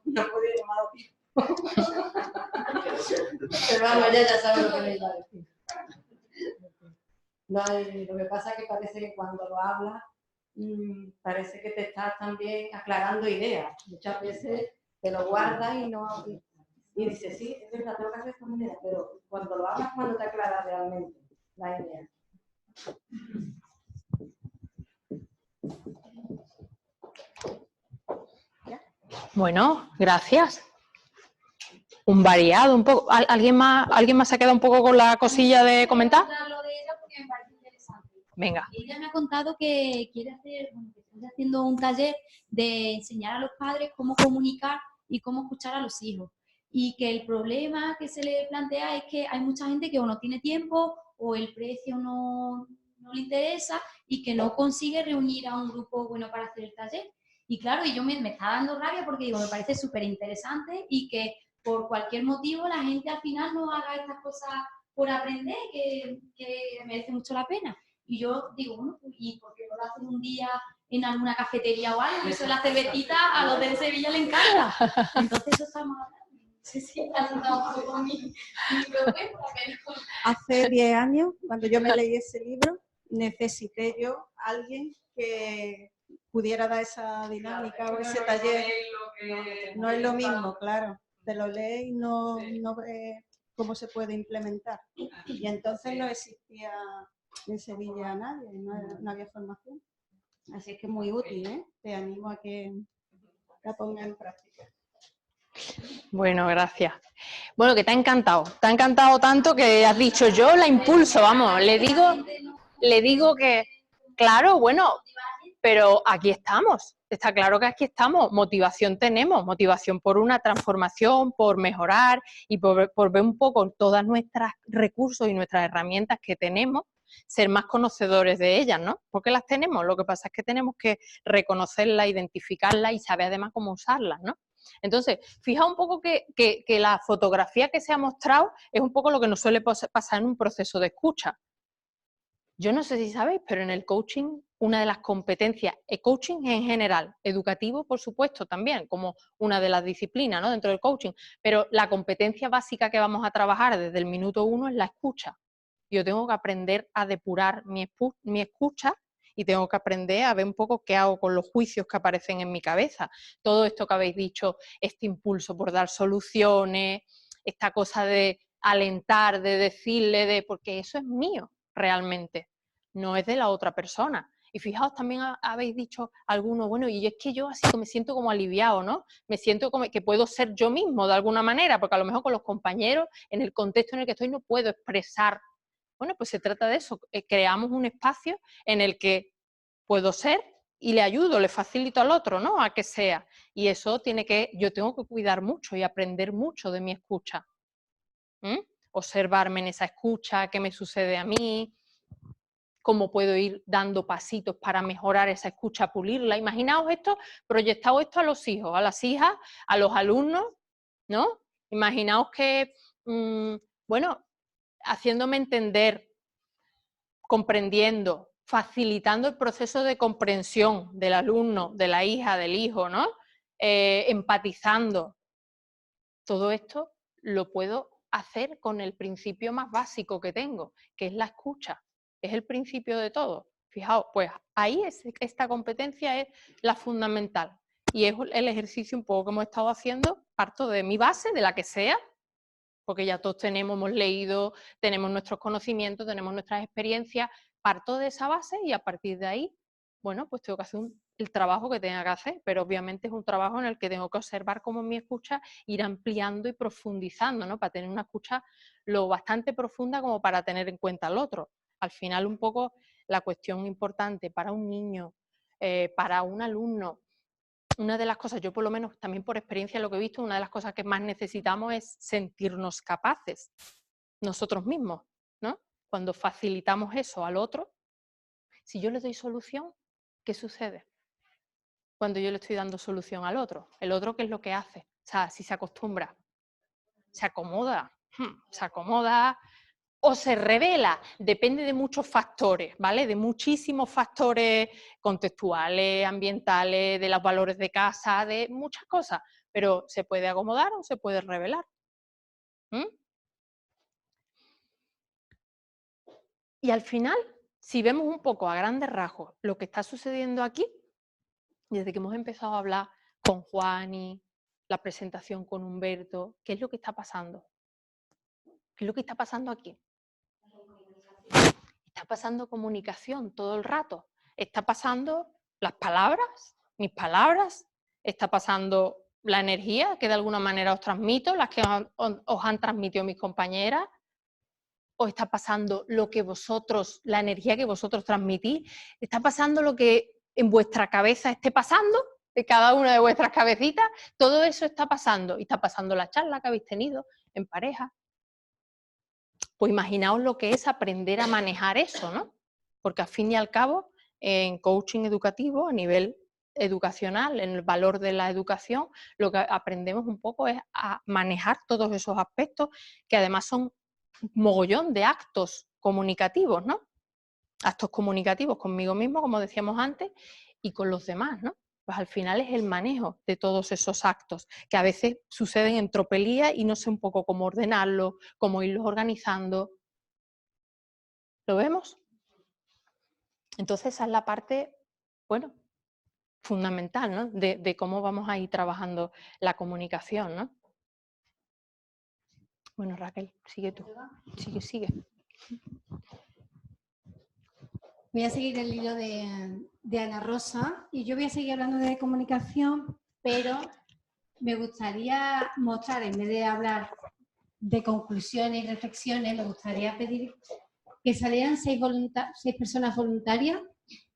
no he podido más tiempo. Pero vamos, ella ya sabe lo que me iba a decir. No, lo que pasa es que parece que cuando lo hablas, parece que te estás también aclarando ideas. Muchas veces te lo guardas y dices, sí, es verdad, tengo que hacer esta manera, pero cuando lo hablas, cuando te aclaras realmente la idea. Bueno, gracias. Un variado, un poco. ¿Alguien más se ha quedado un poco con la cosilla de comentar? Lo de ella porque me parece interesante. Venga. Ella me ha contado que quiere hacer, que está haciendo un taller de enseñar a los padres cómo comunicar y cómo escuchar a los hijos. Y que el problema que se le plantea es que hay mucha gente que o no tiene tiempo o el precio no le interesa y que no consigue reunir a un grupo bueno para hacer el taller. Y claro, y yo me está dando rabia porque digo, me parece súper interesante y que por cualquier motivo la gente al final no haga estas cosas por aprender, que merece mucho la pena. Y yo digo, bueno, ¿y por qué no lo hacen un día en alguna cafetería o algo? Eso de la cervecita a los de Sevilla le encanta. Entonces eso estamos hablando. Sí, sí, con mi propuesta. Hace 10 años, cuando yo me leí ese libro, necesité yo a alguien que pudiera dar esa dinámica o ese taller. No es lo mismo, claro. Te lo lees y no ves cómo se puede implementar. Y entonces no existía en Sevilla nadie, no había formación. Así es que es muy útil, ¿eh? Te animo a que la pongas en práctica. Bueno, gracias. Bueno, que te ha encantado tanto que has dicho yo la impulso, vamos, le digo que, claro, bueno, pero aquí estamos, está claro que aquí estamos, motivación tenemos, motivación por una transformación, por mejorar y por ver un poco todas nuestros recursos y nuestras herramientas que tenemos, ser más conocedores de ellas, ¿no? Porque las tenemos, lo que pasa es que tenemos que reconocerlas, identificarlas y saber además cómo usarlas, ¿no? Entonces, fija un poco que la fotografía que se ha mostrado es un poco lo que nos suele pasar en un proceso de escucha. Yo no sé si sabéis, pero en el coaching, una de las competencias, el coaching en general, educativo por supuesto también, como una de las disciplinas, ¿no?, dentro del coaching, pero la competencia básica que vamos a trabajar desde el minuto 1 es la escucha. Yo tengo que aprender a depurar mi escucha y tengo que aprender a ver un poco qué hago con los juicios que aparecen en mi cabeza. Todo esto que habéis dicho, este impulso por dar soluciones, esta cosa de alentar, de decirle, porque eso es mío realmente, no es de la otra persona. Y fijaos, también habéis dicho algunos, bueno, y es que yo así me siento como aliviado, ¿no? Me siento como que puedo ser yo mismo de alguna manera, porque a lo mejor con los compañeros, en el contexto en el que estoy, no puedo expresar. Bueno, pues se trata de eso, creamos un espacio en el que puedo ser y le ayudo, le facilito al otro, ¿no?, a que sea. Y eso yo tengo que cuidar mucho y aprender mucho de mi escucha. Observarme en esa escucha, qué me sucede a mí, cómo puedo ir dando pasitos para mejorar esa escucha, pulirla. Imaginaos esto, proyectado esto a los hijos, a las hijas, a los alumnos, ¿no? Imaginaos que, bueno, haciéndome entender, comprendiendo, facilitando el proceso de comprensión del alumno, de la hija, del hijo, ¿no? Empatizando. Todo esto lo puedo hacer con el principio más básico que tengo, que es la escucha. Es el principio de todo. Fijaos, pues ahí esta competencia es la fundamental. Y es el ejercicio un poco que hemos estado haciendo, parto de mi base, de la que sea, porque ya todos hemos leído, tenemos nuestros conocimientos, tenemos nuestras experiencias, parto de esa base y a partir de ahí bueno, pues tengo que hacer el trabajo que tenga que hacer, pero obviamente es un trabajo en el que tengo que observar cómo mi escucha ir ampliando y profundizando, ¿no? Para tener una escucha lo bastante profunda como para tener en cuenta al otro. Al final, un poco la cuestión importante para un niño, para un alumno, una de las cosas, yo por lo menos también por experiencia lo que he visto, una de las cosas que más necesitamos es sentirnos capaces nosotros mismos, ¿no? Cuando facilitamos eso al otro, si yo le doy solución, ¿qué sucede? Cuando yo le estoy dando solución al otro, ¿el otro qué es lo que hace? O sea, si se acostumbra, se acomoda o se revela, depende de muchos factores, ¿vale? De muchísimos factores contextuales, ambientales, de los valores de casa, de muchas cosas, pero se puede acomodar o se puede revelar. Y al final, si vemos un poco a grandes rasgos lo que está sucediendo aquí, desde que hemos empezado a hablar con Juani, la presentación con Humberto, ¿qué es lo que está pasando? ¿Qué es lo que está pasando aquí? Está pasando comunicación todo el rato. Está pasando las palabras, mis palabras, está pasando la energía que de alguna manera os transmito, las que os han transmitido mis compañeras, o está pasando lo que vosotros, la energía que vosotros transmitís, está pasando lo que en vuestra cabeza esté pasando, de cada una de vuestras cabecitas, todo eso está pasando, y está pasando la charla que habéis tenido en pareja. Pues imaginaos lo que es aprender a manejar eso, ¿no? Porque al fin y al cabo, en coaching educativo, a nivel educacional, en el valor de la educación, lo que aprendemos un poco es a manejar todos esos aspectos, que además son un mogollón de actos comunicativos, ¿no? Actos comunicativos conmigo mismo, como decíamos antes, y con los demás, ¿no? Pues al final es el manejo de todos esos actos, que a veces suceden en tropelía y no sé un poco cómo ordenarlos, cómo irlos organizando. ¿Lo vemos? Entonces esa es la parte, bueno, fundamental, ¿no? De cómo vamos a ir trabajando la comunicación, ¿no? Bueno, Raquel, sigue tú. Sigue. Voy a seguir el hilo de Ana Rosa y yo voy a seguir hablando de comunicación, pero me gustaría mostrar, en vez de hablar de conclusiones y reflexiones, me gustaría pedir que salieran 6 personas voluntarias,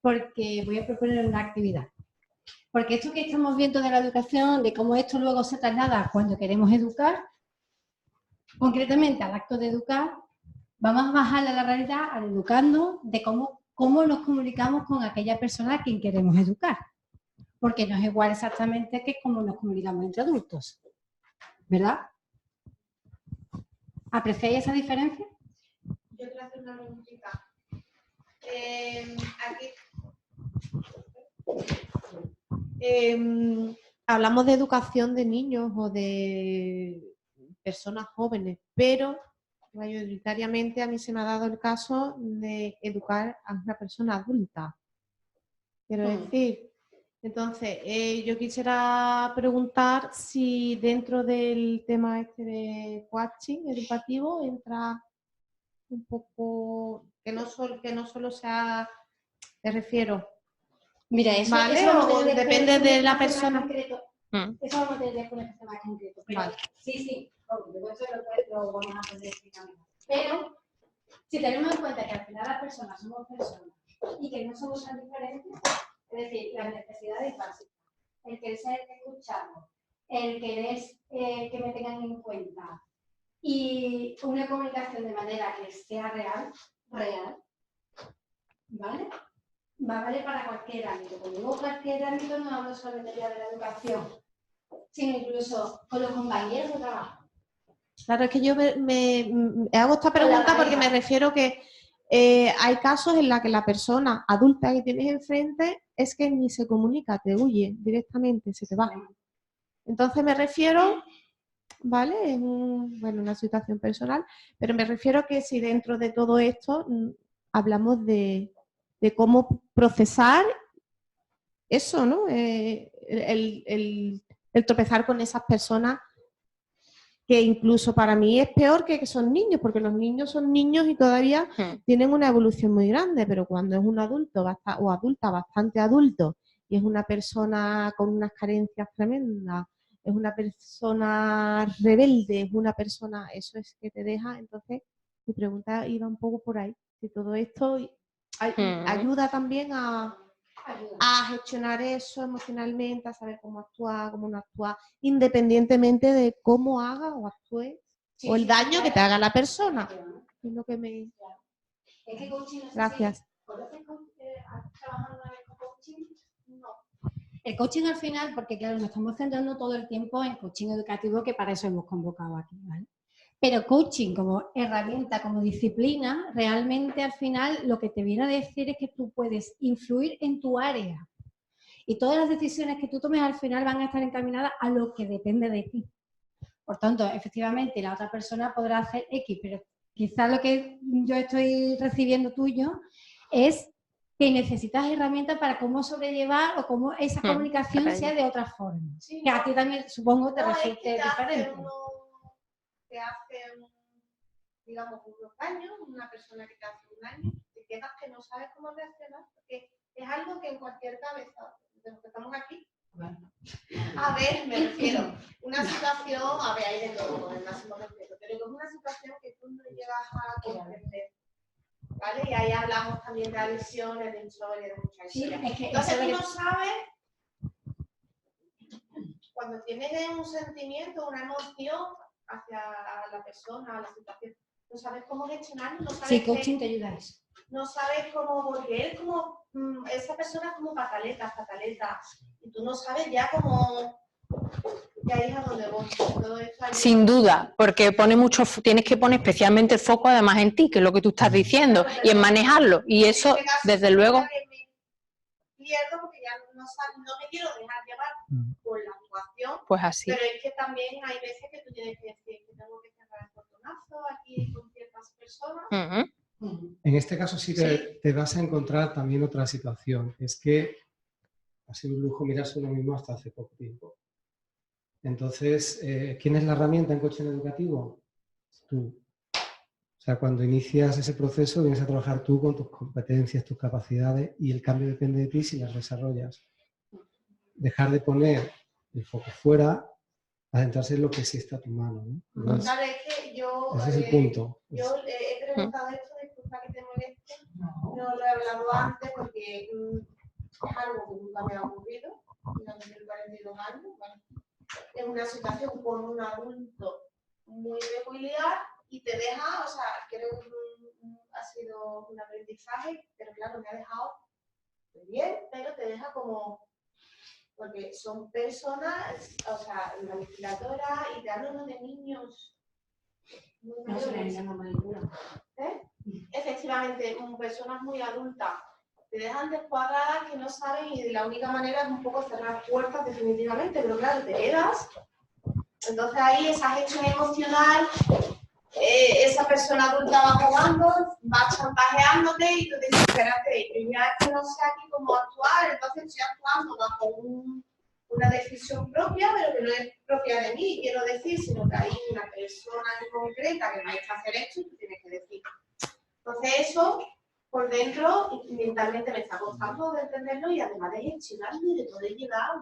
porque voy a proponer una actividad. Porque esto que estamos viendo de la educación, de cómo esto luego se traslada cuando queremos educar, concretamente al acto de educar, vamos a bajar a la realidad, al educando, de cómo nos comunicamos con aquella persona a quien queremos educar. Porque no es igual exactamente que cómo nos comunicamos entre adultos. ¿Verdad? ¿Apreciáis esa diferencia? Yo quiero hacer una preguntita. Hablamos de educación de niños o de personas jóvenes, pero mayoritariamente a mí se me ha dado el caso de educar a una persona adulta. Quiero decir, entonces, yo quisiera preguntar si dentro del tema este de coaching educativo entra un poco, que no solo sea, me refiero. Mira, eso, ¿vale? eso O depende de la persona. Eso vamos a tener después una cosa más concreto. Pero, vale. Sí, eso lo vamos a poder explicar. Pero si tenemos en cuenta que al final las personas somos personas y que no somos tan diferentes, es decir, las necesidades básicas, el querer ser escuchado, el querer que me tengan en cuenta y una comunicación de manera que sea real, ¿vale? Va a valer para cualquier ámbito. Cuando digo cualquier ámbito no hablo solamente ya de la educación, sino incluso con los compañeros de trabajo. Claro, es que yo me hago esta pregunta porque me refiero que hay casos en los que la persona adulta que tienes enfrente es que ni se comunica, te huye directamente, se te va. Entonces me refiero, ¿vale? Es una situación personal, pero me refiero que si dentro de todo esto hablamos de cómo procesar eso, ¿no? El tropezar con esas personas que incluso para mí es peor que son niños, porque los niños son niños y todavía tienen una evolución muy grande, pero cuando es un adulto o adulta bastante adulto y es una persona con unas carencias tremendas, es una persona rebelde, es una persona, eso es que te deja. Entonces mi pregunta iba un poco por ahí, si todo esto ayuda también a gestionar eso emocionalmente, a saber cómo actuar, cómo no actuar, independientemente de cómo haga o actúe o el daño que te haga la persona. Es lo que me... Es que coaching, no sé Gracias. si ¿conoces trabajando con coaching? No. El coaching al final, porque claro, nos estamos centrando todo el tiempo en coaching educativo, que para eso hemos convocado aquí, ¿vale? Pero coaching como herramienta, como disciplina, realmente al final lo que te viene a decir es que tú puedes influir en tu área. Y todas las decisiones que tú tomes al final van a estar encaminadas a lo que depende de ti. Por tanto, efectivamente, la otra persona podrá hacer X, pero quizás lo que yo estoy recibiendo tuyo es que necesitas herramientas para cómo sobrellevar o cómo esa comunicación sea de otra forma. Sí, que a ti también, supongo, te resulte diferente. Te hace, digamos, unos años, una persona que te hace un año, te quedas que no sabes cómo reaccionar, porque es algo que en cualquier cabeza de los que estamos aquí, a ver, me refiero, una situación, a ver, hay de todo, con el máximo respeto, pero es una situación que tú no llegas a comprender, ¿vale? Y ahí hablamos también de adicciones, de insomnio, de muchas historias. Es que entonces tú no sabes, cuando tienes un sentimiento, una emoción hacia la persona, la situación, no sabes cómo gestionarlo, no sabes. Sí, coaching te ayuda a eso. No sabes cómo, porque él como, esa persona es como pataleta, y tú no sabes ya cómo, ya ahí es a donde voy. Todo esto Sin duda, porque tienes que poner especialmente el foco además en ti, que es lo que tú estás diciendo, y en manejarlo, y eso, desde luego... Pierdo porque ya no me quiero dejar llevar por la actuación, pues así. Pero es que también hay veces que tú tienes que decir que tengo que cerrar el portonazo aquí con ciertas personas. En este caso sí te vas a encontrar también otra situación, es que ha sido un lujo mirarse uno mismo hasta hace poco tiempo. Entonces, ¿quién es la herramienta en coaching educativo? Tú. O sea, cuando inicias ese proceso vienes a trabajar tú con tus competencias, tus capacidades, y el cambio depende de ti si las desarrollas. Dejar de poner el foco fuera, a centrarse en lo que sí está a tu mano, ¿no? Entonces, claro, es que yo, ese es el punto. Yo he preguntado esto, disculpa que te moleste, no lo he hablado antes porque es algo que nunca me ha ocurrido, durante 42 años, ¿vale? Es una situación con un adulto muy peculiar y te deja, o sea, creo que ha sido un aprendizaje, pero claro, me ha dejado muy bien, pero te deja como... Porque son personas, o sea, manipuladoras, y te hablo de niños muy mayores. Efectivamente, personas muy adultas. Te dejan descuadradas que no saben, y la única manera es un poco cerrar puertas definitivamente, pero claro, te quedas. Entonces ahí esa gestión emocional, esa persona adulta va jugando, va chantajeándote y tú dices, espérate, yo ya que no sé aquí cómo actuar, entonces estoy actuando bajo una decisión propia, pero que no es propia de mí, quiero decir, sino que hay una persona en concreta que me ha hecho hacer esto y tú tienes que decir. Entonces eso, por dentro, mentalmente me está costando de entenderlo y además de gestionarlo y de poder llegar a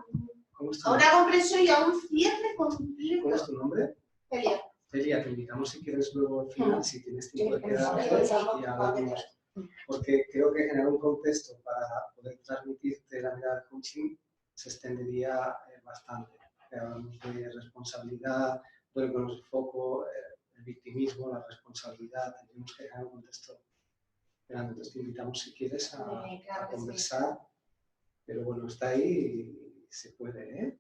una comprensión y a un cierre completo. ¿Cuál es tu nombre? Celia. Celia, te invitamos si quieres luego al final, si tienes tiempo de quedarte y hablamos. Porque creo que generar un contexto para poder transmitirte la mirada de coaching se extendería bastante. Hablamos de responsabilidad, dónde ponemos el foco, el victimismo, la responsabilidad. Tenemos que generar un contexto grande. Entonces te invitamos si quieres a conversar. Pero bueno, está ahí y se puede, ¿eh?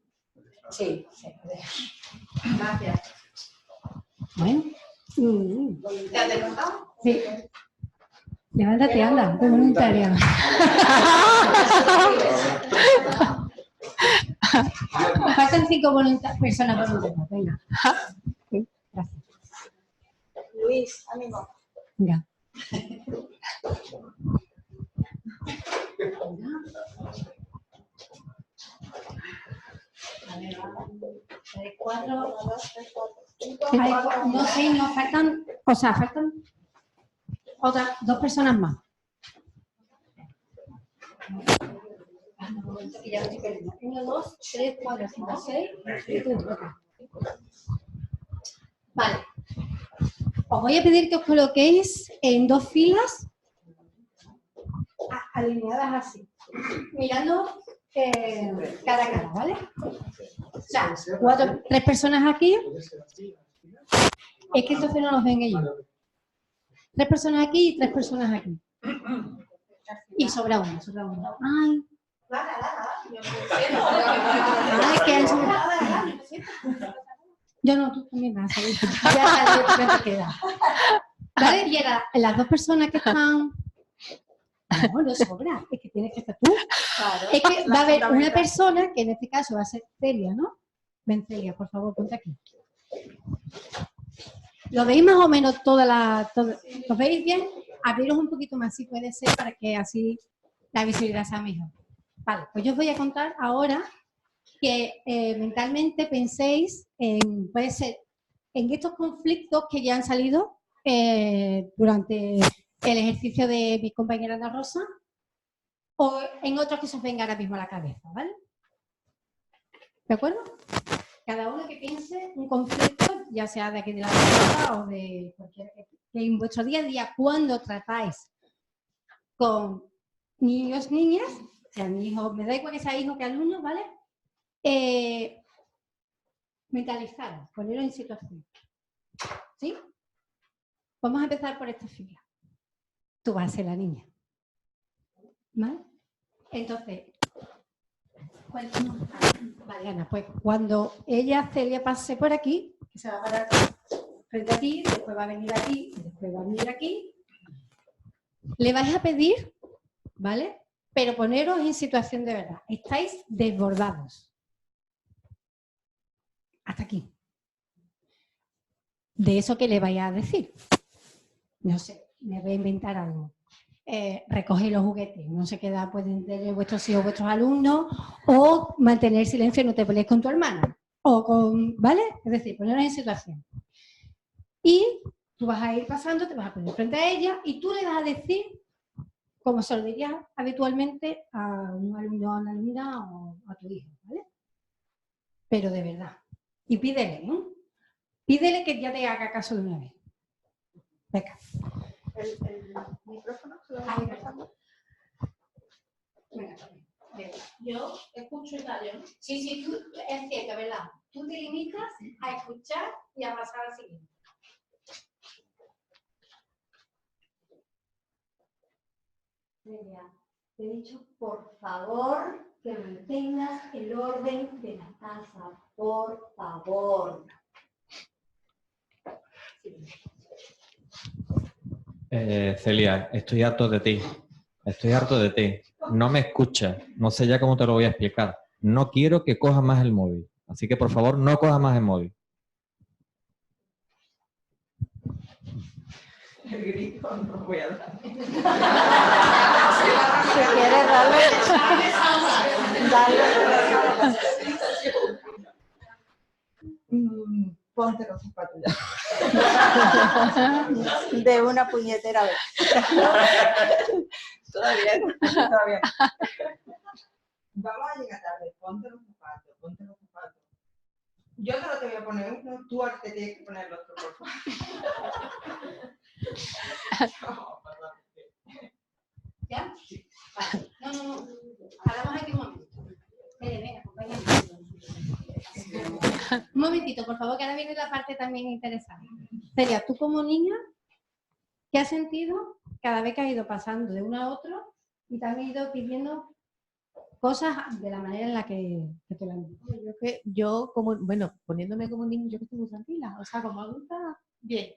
Sí, se puede. Gracias. Bueno. ¿Te has levantado? Sí. Levántate, anda, de voluntaria. Faltan 5 personas voluntarias, venga. Gracias. Luis, amigo. Venga. A ver, 3, 4. No sé, nos faltan, o sea, faltan otras 2 personas más. Ya estoy perdida. 1, 2, 3, 4, 5, 6, 7, 8. Vale. Os voy a pedir que os coloquéis en 2 filas alineadas así, mirando cara a cara, ¿vale? O sea, 3 personas aquí. Es que entonces no nos ven ellos. 3 personas aquí y 3 personas aquí. Y sobra una, sobra una. Ay. Ay, que han sobrado. Yo no, tú también vas a salir. Ya te queda. ¿Vale? Y era las 2 personas que están... No, no sobra, es que tienes que estar tú. Claro, es que va a haber una persona, que en este caso va a ser Celia, ¿no? Ven, Celia, por favor, ponte aquí. ¿Lo veis más o menos toda la... ¿Lo veis bien? Abriros un poquito más, si puede ser, para que así la visibilidad sea mejor. Vale, pues yo os voy a contar ahora que mentalmente penséis en, puede ser, en estos conflictos que ya han salido durante el ejercicio de mi compañera Ana Rosa o en otros que se os venga ahora mismo a la cabeza, ¿vale? ¿De acuerdo? Cada uno que piense un conflicto, ya sea de aquí de la casa o de cualquier... que en vuestro día a día, cuando tratáis con niños, niñas, sean hijos, me da igual que sea hijo que alumno, ¿vale? Mentalizar, ponerlo en situación. ¿Sí? Vamos a empezar por esta fila. Tú vas a ser la niña. ¿Vale? Entonces, vale, Ana, pues cuando ella, Celia, pase por aquí, que se va a parar frente a ti, después va a venir aquí, después va a venir aquí, le vais a pedir, ¿vale? Pero poneros en situación de verdad. Estáis desbordados. Hasta aquí. De eso que le vaya a decir. No sé, me voy a inventar algo. Recoger los juguetes, no se queda, pueden tener vuestros hijos, vuestros alumnos, o mantener silencio, no te pelees con tu hermana, o con, ¿vale? Es decir, ponernos en situación. Y tú vas a ir pasando, te vas a poner frente a ella, y tú le vas a decir, como se lo dirías habitualmente a un alumno, a una alumna o a tu hijo, ¿vale? Pero de verdad. Y pídele, ¿no? Pídele que ya te haga caso de una vez. Venga. ¿El micrófono se lo va pasando? Venga, yo escucho y tal, ¿no? Sí, sí, tú, es cierto, ¿verdad? Tú te limitas a escuchar y a pasar al siguiente. Celia, te he dicho, por favor, que mantengas el orden de la casa, por favor. Celia, estoy harto de ti. Estoy harto de ti. No me escuchas. No sé ya cómo te lo voy a explicar. No quiero que cojas más el móvil. Así que, por favor, no cojas más el móvil. El grito no voy a dar. Si quieres darle. Ponte los zapatos ya. De una puñetera vez. Todavía no. Vamos a llegar tarde. Ponte los zapatos, ponte los zapatos. Yo solo te voy a poner uno, tú ahora te tienes que poner el otro, por favor. ¿Ya? Vale. No. Paramos aquí un momento. Venga, acompáñame. Un momentito, por favor, que ahora viene la parte también interesante. Celia, tú como niña, ¿qué has sentido cada vez que has ido pasando de uno a otro y te han ido pidiendo cosas de la manera en la que te lo han dicho? Yo como, bueno, poniéndome como niño, yo que estoy muy tranquila. O sea, como adulta, bien.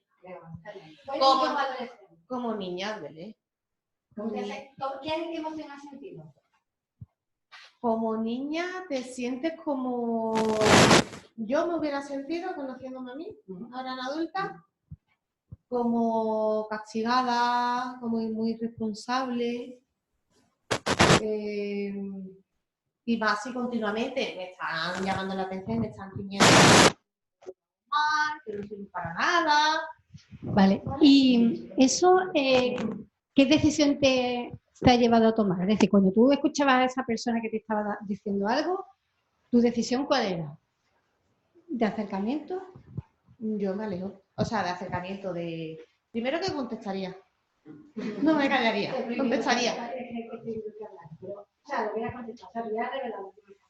Como niña, ¿vale? ¿Qué emoción has sentido? Como niña te sientes como yo me hubiera sentido conociéndome a mí, ahora en adulta, como castigada, como muy responsable, Y va así continuamente, me están llamando la atención, me están riñendo que no sirve para nada. Vale, y eso, ¿qué decisión te ha llevado a tomar? Es decir, cuando tú escuchabas a esa persona que te estaba diciendo algo, ¿tu decisión cuál era? ¿De acercamiento? Yo me alejo. O sea, de acercamiento, de... Primero que contestaría. No me callaría, contestaría.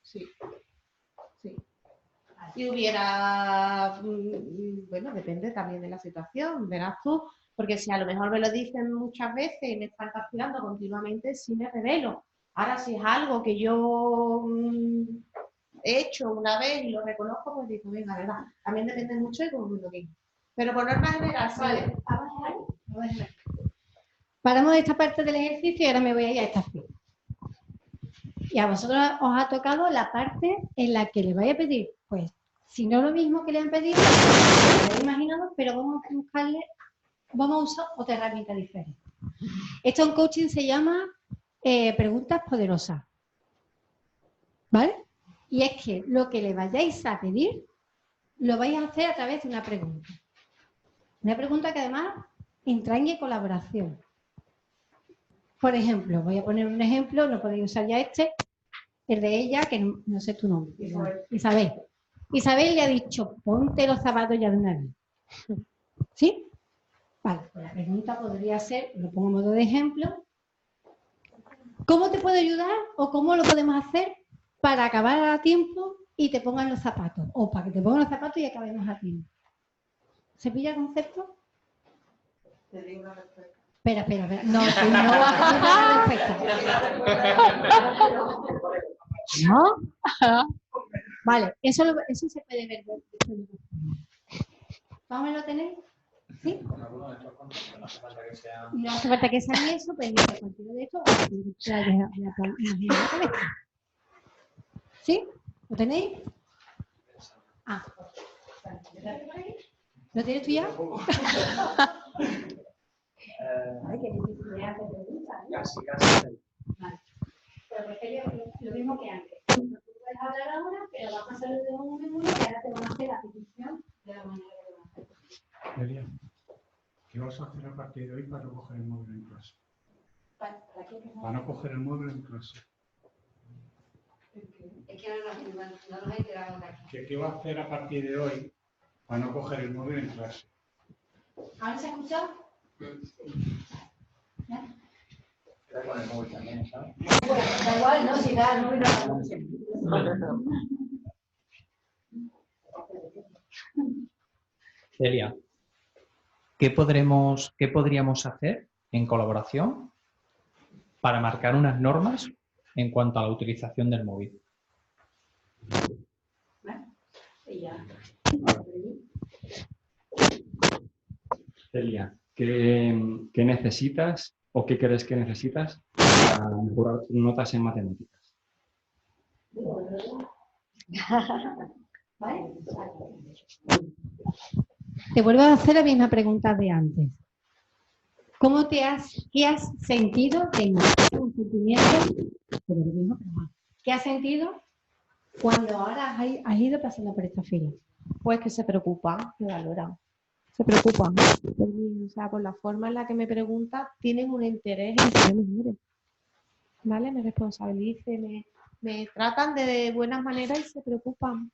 Sí. Sí. Y hubiera, bueno, depende también de la situación, verás tú, porque si a lo mejor me lo dicen muchas veces y me están castigando continuamente, sí me revelo. Ahora, si es algo que yo he hecho una vez y lo reconozco, pues digo, venga, verdad, también depende mucho de cómo me lo digan. Pero por norma general, sí. Vale. Paramos de esta parte del ejercicio y ahora me voy a ir a esta fila. Y a vosotros os ha tocado la parte en la que le vais a pedir, pues, si no lo mismo que le han pedido, lo habéis imaginado, pero vamos a usar otra herramienta diferente. Esto en coaching se llama preguntas poderosas. ¿Vale? Y es que lo que le vayáis a pedir, lo vais a hacer a través de una pregunta. Una pregunta que además entrañe colaboración. Por ejemplo, voy a poner un ejemplo, no podéis usar ya este, el de ella, que no sé tu nombre. Isabel. Isabel le ha dicho, ponte los zapatos ya de una vez. ¿Sí? Vale, pues la pregunta podría ser, lo pongo a modo de ejemplo, ¿cómo te puedo ayudar o cómo lo podemos hacer para acabar a tiempo y te pongan los zapatos? O para que te pongan los zapatos y acabemos a tiempo. ¿Se pilla el concepto? Te digo una respuesta. Espera. No, tú no vas a dar respuesta. ¿No? Vale, eso se puede ver. ¿Vamos lo tenéis? ¿Sí? No hace falta que sea eso, pero a partir de esto, ¿sí? ¿Lo tenéis? Ah. ¿Lo tienes tú ya? Ay, qué difícil es hacer preguntas, ¿no? Casi. Vale. Pero prefiero lo mismo que antes. No puedes hablar ahora, pero vamos a hacerlo de un minuto y ahora te van a hacer la petición de la manera que lo van a hacer. Delia, ¿qué vas a hacer a partir de hoy para no coger el móvil en clase? ¿Para qué? Para no coger el móvil en clase. Es que no nos enteramos de aquí. ¿Qué vas a hacer a partir de hoy para no coger el móvil en clase? ¿Ahora se ha escuchado? ¿Ya? Con el móvil también, ¿sabes? Da igual, no, si da, no. Celia, ¿qué podríamos hacer en colaboración para marcar unas normas en cuanto a la utilización del móvil? Celia, ¿qué necesitas o qué crees que necesitas para mejorar tus notas en matemáticas? ¿Vale? Te vuelvo a hacer la misma pregunta de antes. ¿Qué has sentido? Tengo un sentimiento, pero lo mismo, pero mal. ¿Qué has sentido cuando ahora has ido pasando por esta fila? Pues que se preocupan, que valoran. Se preocupan por mí, o sea, por la forma en la que me preguntan, tienen un interés en que yo mejore. ¿Vale? Me responsabilicen, me tratan de buenas maneras y se preocupan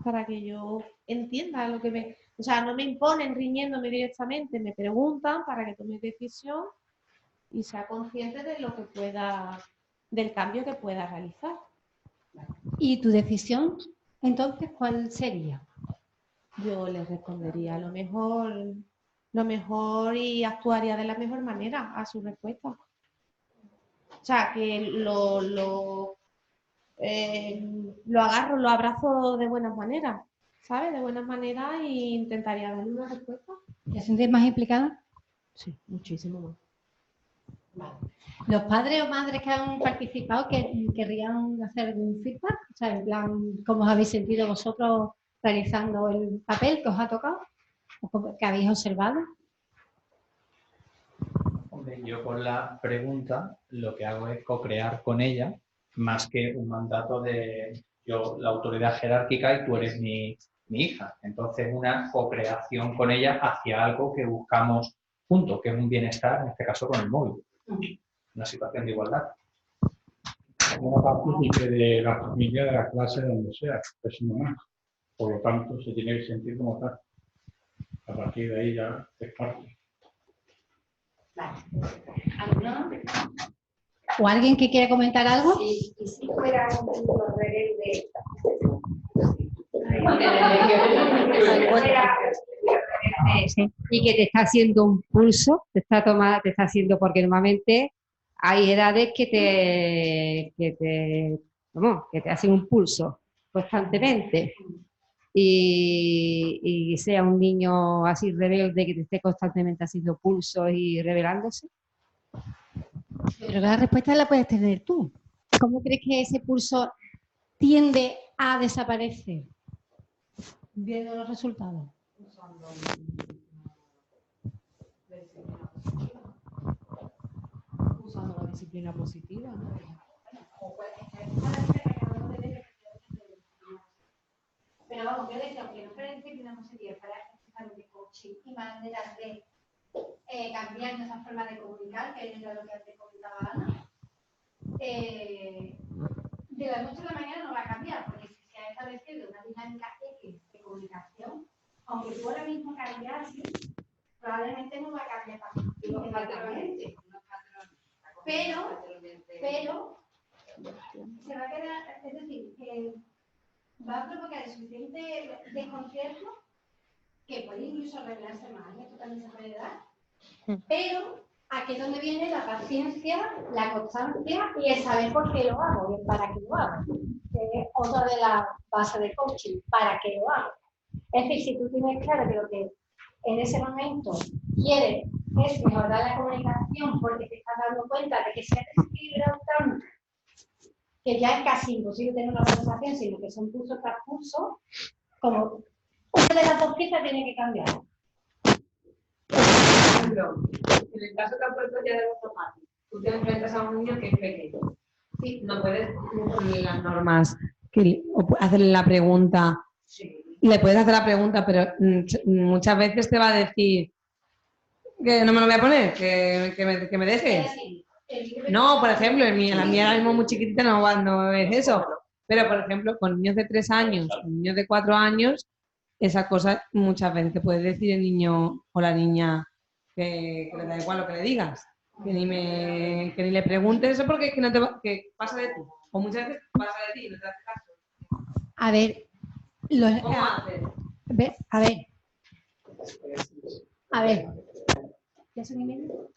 para que yo entienda lo que me... O sea, no me imponen riñéndome directamente, me preguntan para que tome decisión y sea consciente de lo que pueda, del cambio que pueda realizar. ¿Y tu decisión, entonces, cuál sería? Yo les respondería lo mejor y actuaría de la mejor manera a su respuesta. O sea, que lo agarro, lo abrazo de buenas maneras, ¿sabes? De buenas maneras e intentaría darle una respuesta. ¿Te sientes más implicada? Sí, muchísimo más. Vale. ¿Los padres o madres que han participado querrían hacer algún feedback? O sea, en plan, ¿cómo os habéis sentido vosotros realizando el papel que os ha tocado? ¿O que habéis observado? Hombre, yo con la pregunta lo que hago es co-crear con ella más que un mandato de yo, la autoridad jerárquica y tú eres mi hija. Entonces, una co-creación con ella hacia algo que buscamos juntos, que es un bienestar, en este caso con el móvil. Una situación de igualdad. Una partícipe de la familia, de la clase, de donde sea, es uno más. Por lo tanto, se tiene que sentir como tal. A partir de ahí ya es parte. ¿O alguien que quiera comentar algo? Sí, y si fuera un niño rebelde. Sí. Y que te está haciendo un pulso, te está haciendo, porque normalmente hay edades que te hacen un pulso constantemente. Y sea un niño así rebelde que te esté constantemente haciendo pulsos y rebelándose. Pero la respuesta la puedes tener tú. ¿Cómo crees que ese pulso tiende a desaparecer? Viendo los resultados. Usando la disciplina positiva. Pero vamos, yo decía, aunque no fuera disciplina positiva, para empezar de coaching y maneras de cambiar esa forma de comunicar, que es lo que antes comentaba Ana, de la noche a la mañana no va a cambiar, porque si se ha establecido una dinámica X de comunicación, aunque tú ahora mismo cambias, probablemente no va a cambiar inmediatamente. Pero se va a quedar, es decir, va a provocar el suficiente desconcierto que puede incluso revelarse más, esto también se puede dar, pero aquí es donde viene la paciencia, la constancia y el saber por qué lo hago y el para qué lo hago. Es otra de las bases de coaching, para qué lo hago. Es decir, si tú tienes claro que lo que en ese momento quieres es mejorar la comunicación porque te estás dando cuenta de que se desequilibra tanto que ya es casi imposible tener una conversación, sino que son pulso tras pulso, como una de las dos piezas tiene que cambiar. Por ejemplo, en el caso que ha puesto ya de automático, tú te enfrentas a un niño que es pequeño. Sí, no puedes cumplir las normas, Hacerle la pregunta. Sí. Le puedes hacer la pregunta, pero muchas veces te va a decir que no me lo voy a poner, que me dejes. No, por ejemplo, la mía ahora mismo muy chiquitita no es eso. Pero, por ejemplo, con niños de 3 años, con niños de 4 años, esa cosa muchas veces te puede decir el niño o la niña que le da igual lo que le digas. Que ni le preguntes eso porque que pasa de ti. O muchas veces pasa de ti y no te hace caso. A ver, a ver. ¿Ya son y medio?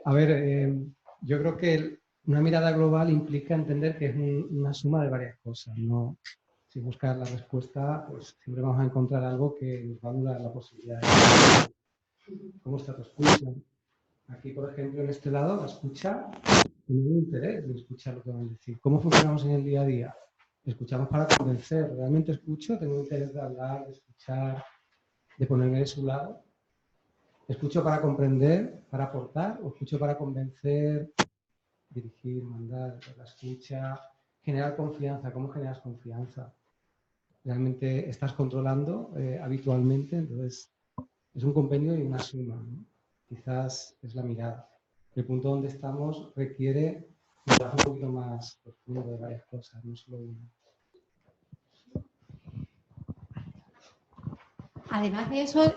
A ver, yo creo que una mirada global implica entender que es una suma de varias cosas, ¿no? Si buscas la respuesta, pues siempre vamos a encontrar algo que nos va a dar la posibilidad de cómo está tu escucha. Aquí, por ejemplo, en este lado, la escucha, tengo un interés de escuchar lo que van a decir. ¿Cómo funcionamos en el día a día? Escuchamos para convencer. ¿Realmente escucho? Tengo interés de hablar, de escuchar, de ponerme de su lado. ¿Escucho para comprender, para aportar? ¿O escucho para convencer, dirigir, mandar? La escucha, generar confianza. ¿Cómo generas confianza? ¿Realmente estás controlando habitualmente? Entonces, es un compendio y una suma, ¿no? Quizás es la mirada. El punto donde estamos requiere un trabajo un poquito más profundo de varias cosas, no solo una. Además de eso,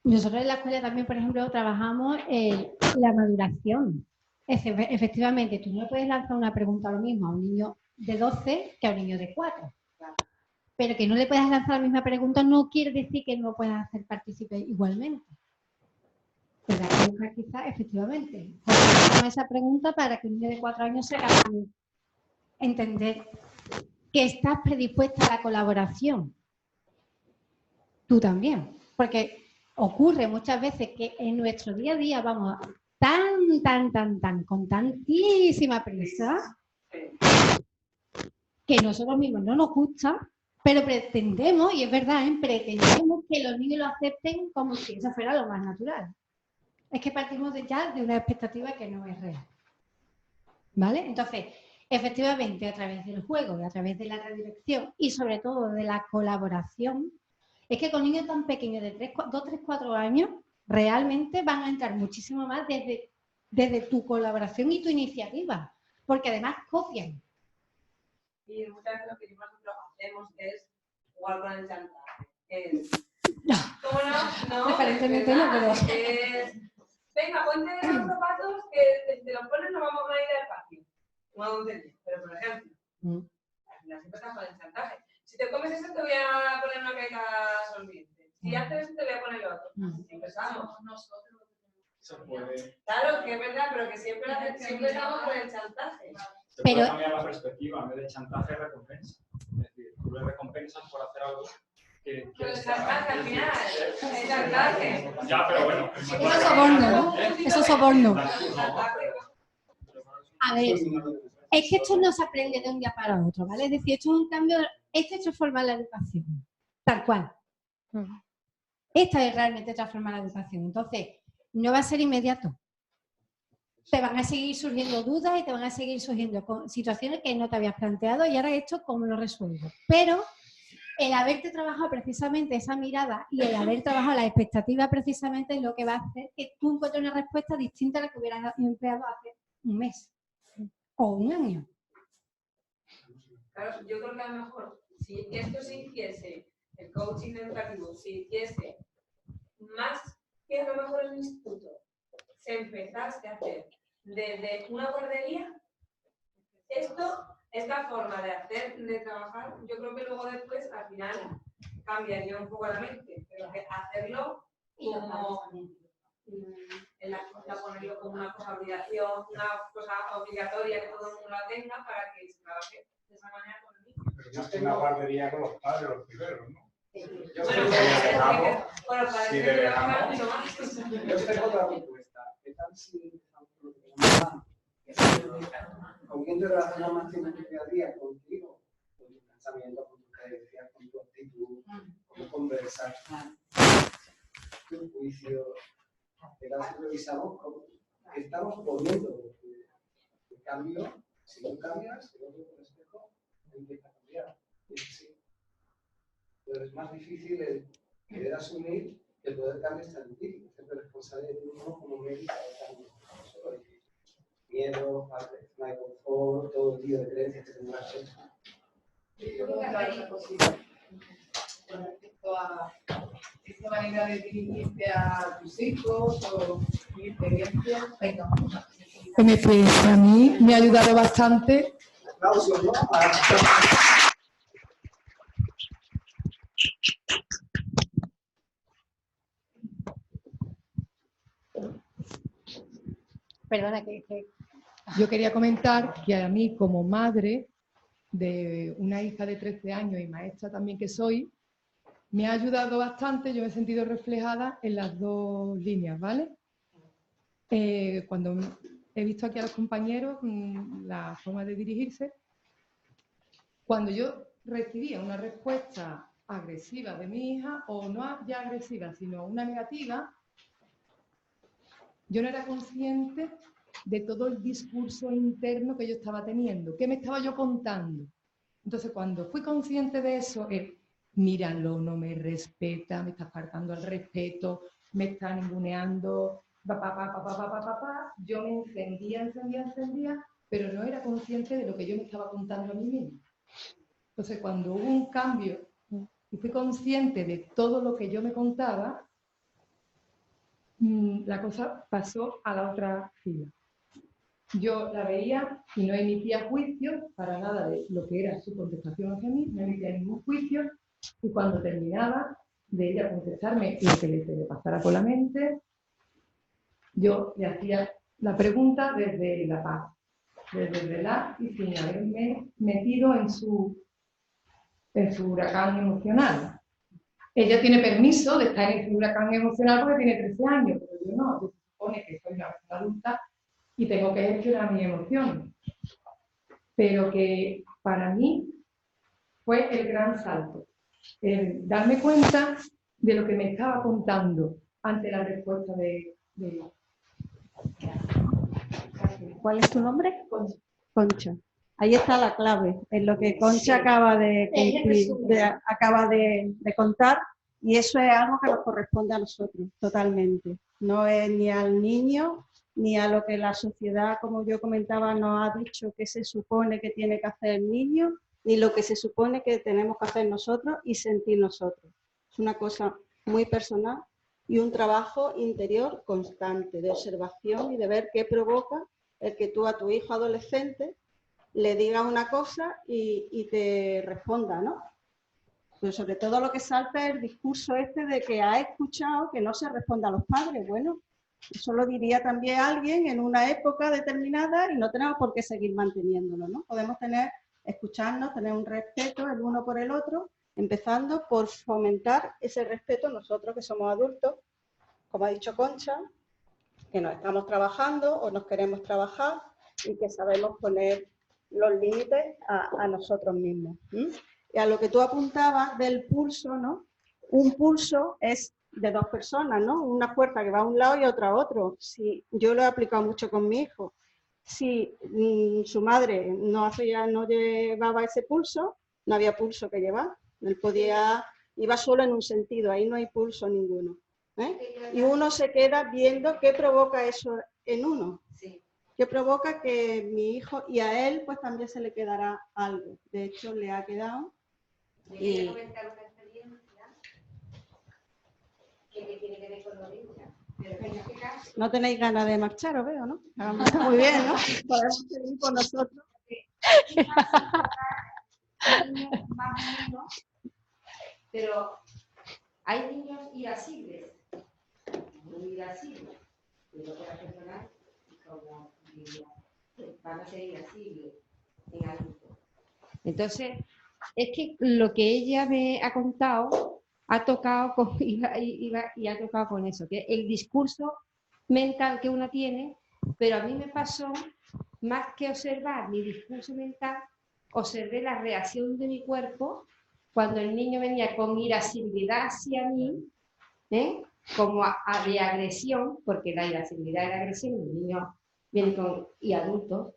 nosotros en la escuela también, por ejemplo, trabajamos la maduración. Efectivamente, tú no le puedes lanzar una pregunta lo mismo a un niño de 12 que a un niño de 4. Pero que no le puedas lanzar la misma pregunta no quiere decir que no lo puedas hacer partícipe igualmente. Pero la pregunta quizás, efectivamente, esa pregunta para que un niño de 4 años sea capaz de entender que estás predispuesta a la colaboración. Tú también. Porque ocurre muchas veces que en nuestro día a día vamos con tantísima prisa que nosotros mismos no nos gusta, pero pretendemos, y es verdad, pretendemos que los niños lo acepten como si eso fuera lo más natural. Es que partimos ya de una expectativa que no es real. ¿vale? Entonces, efectivamente, a través del juego y a través de la redirección y sobre todo de la colaboración, es que con niños tan pequeños de 2, 3, 4 años, realmente van a entrar muchísimo más desde tu colaboración y tu iniciativa, porque además copian. Y muchas veces lo que nosotros hacemos es jugar con el chantaje. ¿Cómo no? No, Preferentemente no, pero... venga, ponte los zapatos que si te los pones nos vamos a ir al patio. Una tontería. Pero, por ejemplo, al final siempre estás con el chantaje. Si te comes eso te voy a poner una caída sonriente. Si haces eso te voy a poner lo otro. Siempre estamos nosotros. Se puede. Claro, que es verdad, pero que siempre estamos con el chantaje. Se puede cambiar la perspectiva, en vez de chantaje, recompensa. Es decir, tú le recompensas por hacer algo que pero el chantaje al final, el chantaje. Ya, pero bueno. Eso es soborno, ¿no? Eso es soborno. A ver, es que esto no se aprende de un día para otro, ¿vale? Es decir, esto es un cambio, esto es transformar la educación, tal cual. Esta es realmente transformar la educación. Entonces, no va a ser inmediato. Te van a seguir surgiendo dudas y te van a seguir surgiendo situaciones que no te habías planteado y ahora esto, ¿cómo lo resuelvo? Pero el haberte trabajado precisamente esa mirada y el haber trabajado la expectativa precisamente es lo que va a hacer que tú encuentres una respuesta distinta a la que hubieras empleado hace un mes o un año. Claro, yo creo que a lo mejor si esto se hiciese, el coaching educativo, si hiciese más que a lo mejor el instituto, se empezase a hacer desde una guardería, esta forma de trabajar, yo creo que luego después al final cambiaría un poco la mente, pero que hacerlo como en la escuela, ponerlo como una cosa obligación, una cosa obligatoria que todo el mundo la tenga para que se trabaje de esa manera con el niño. Pero más que una guardería con los padres, los primeros, ¿no? Yo creo que si delegamos, yo tengo otra propuesta. ¿Qué tal si con quién te relacionas más en tu día a día? Contigo, con tu pensamiento, con tu creencia, con tu actitud, cómo conversar, tu juicio. ¿Qué tal si revisamos qué estamos poniendo? El cambio, si no cambias, si no ves el espejo, empieza a cambiar. Y es así. Pero es más difícil el querer asumir que el poder cambiar es tan difícil, hacerte responsable de ti mismo como médico de cambio. Eso es lo difícil. Miedo, falta de confort, todo el lío de creencias que tendrás hecho. Yo creo que hay posible con respecto a esta manera de dirigirte a tus hijos o mi experiencia. Venga. Mi experiencia a mí me ha ayudado bastante. Aplausos, ¿no? Perdona, que Yo quería comentar que a mí, como madre de una hija de 13 años y maestra también que soy, me ha ayudado bastante, yo me he sentido reflejada en las dos líneas, ¿vale? Cuando he visto aquí a los compañeros la forma de dirigirse, cuando yo recibía una respuesta agresiva de mi hija, o no ya agresiva, sino una negativa, yo no era consciente de todo el discurso interno que yo estaba teniendo, qué me estaba yo contando. Entonces, cuando fui consciente de eso, míralo, no me respeta, me está faltando al respeto, me está ninguneando, yo me encendía, pero no era consciente de lo que yo me estaba contando a mí misma. Entonces, cuando hubo un cambio y fui consciente de todo lo que yo me contaba, la cosa pasó a la otra fila. Yo la veía y no emitía juicios para nada de lo que era su contestación hacia mí, no emitía ningún juicio, y cuando terminaba de ella contestarme lo que le pasara por la mente, yo le hacía la pregunta desde la paz, desde el relax y sin haberme metido en su huracán emocional. Ella tiene permiso de estar en su huracán emocional porque tiene 13 años, pero yo no, yo se supone que soy una persona adulta y tengo que gestionar mis emociones. Pero que para mí fue el gran salto, el darme cuenta de lo que me estaba contando ante la respuesta de ella. ¿Cuál es tu nombre? Concha. Ahí está la clave, en lo que Concha acaba de contar, y eso es algo que nos corresponde a nosotros, totalmente. No es ni al niño, ni a lo que la sociedad, como yo comentaba, nos ha dicho que se supone que tiene que hacer el niño, ni lo que se supone que tenemos que hacer nosotros y sentir nosotros. Es una cosa muy personal y un trabajo interior constante, de observación y de ver qué provoca el que tú a tu hijo adolescente le digas una cosa y te responda, ¿no? Pero sobre todo lo que salta es el discurso este de que ha escuchado que no se responde a los padres. Bueno, eso lo diría también alguien en una época determinada y no tenemos por qué seguir manteniéndolo, ¿no? Podemos escucharnos, tener un respeto el uno por el otro, empezando por fomentar ese respeto nosotros que somos adultos, como ha dicho Concha, que nos estamos trabajando o nos queremos trabajar y que sabemos poner los límites a nosotros mismos. Y a lo que tú apuntabas del pulso, ¿no? Un pulso es de dos personas, ¿no? Una fuerza que va a un lado y otra a otro. Si, yo lo he aplicado mucho con mi hijo. Si su madre no llevaba ese pulso, no había pulso que llevar. Él iba solo en un sentido, ahí no hay pulso ninguno. Y uno se queda viendo qué provoca eso en uno. Que provoca que mi hijo, y a él pues también se le quedará algo. De hecho, le ha quedado. ¿Quería comentar una experiencia que tiene que ver con los niños? Pero en este caso... No tenéis ganas de marchar, os veo, ¿no? Muy bien, ¿no? Podemos seguir con nosotros. Más o menos, pero hay niños irascibles, muy irascibles, pero otras personas como van a ser irascibles en adultos. Entonces, es que lo que ella me ha contado ha tocado y ha tocado con eso, que el discurso mental que uno tiene, pero a mí me pasó, más que observar mi discurso mental, observé la reacción de mi cuerpo cuando el niño venía con irascibilidad hacia mí, como de agresión, porque la irascibilidad y la agresión, el niño viene y adultos,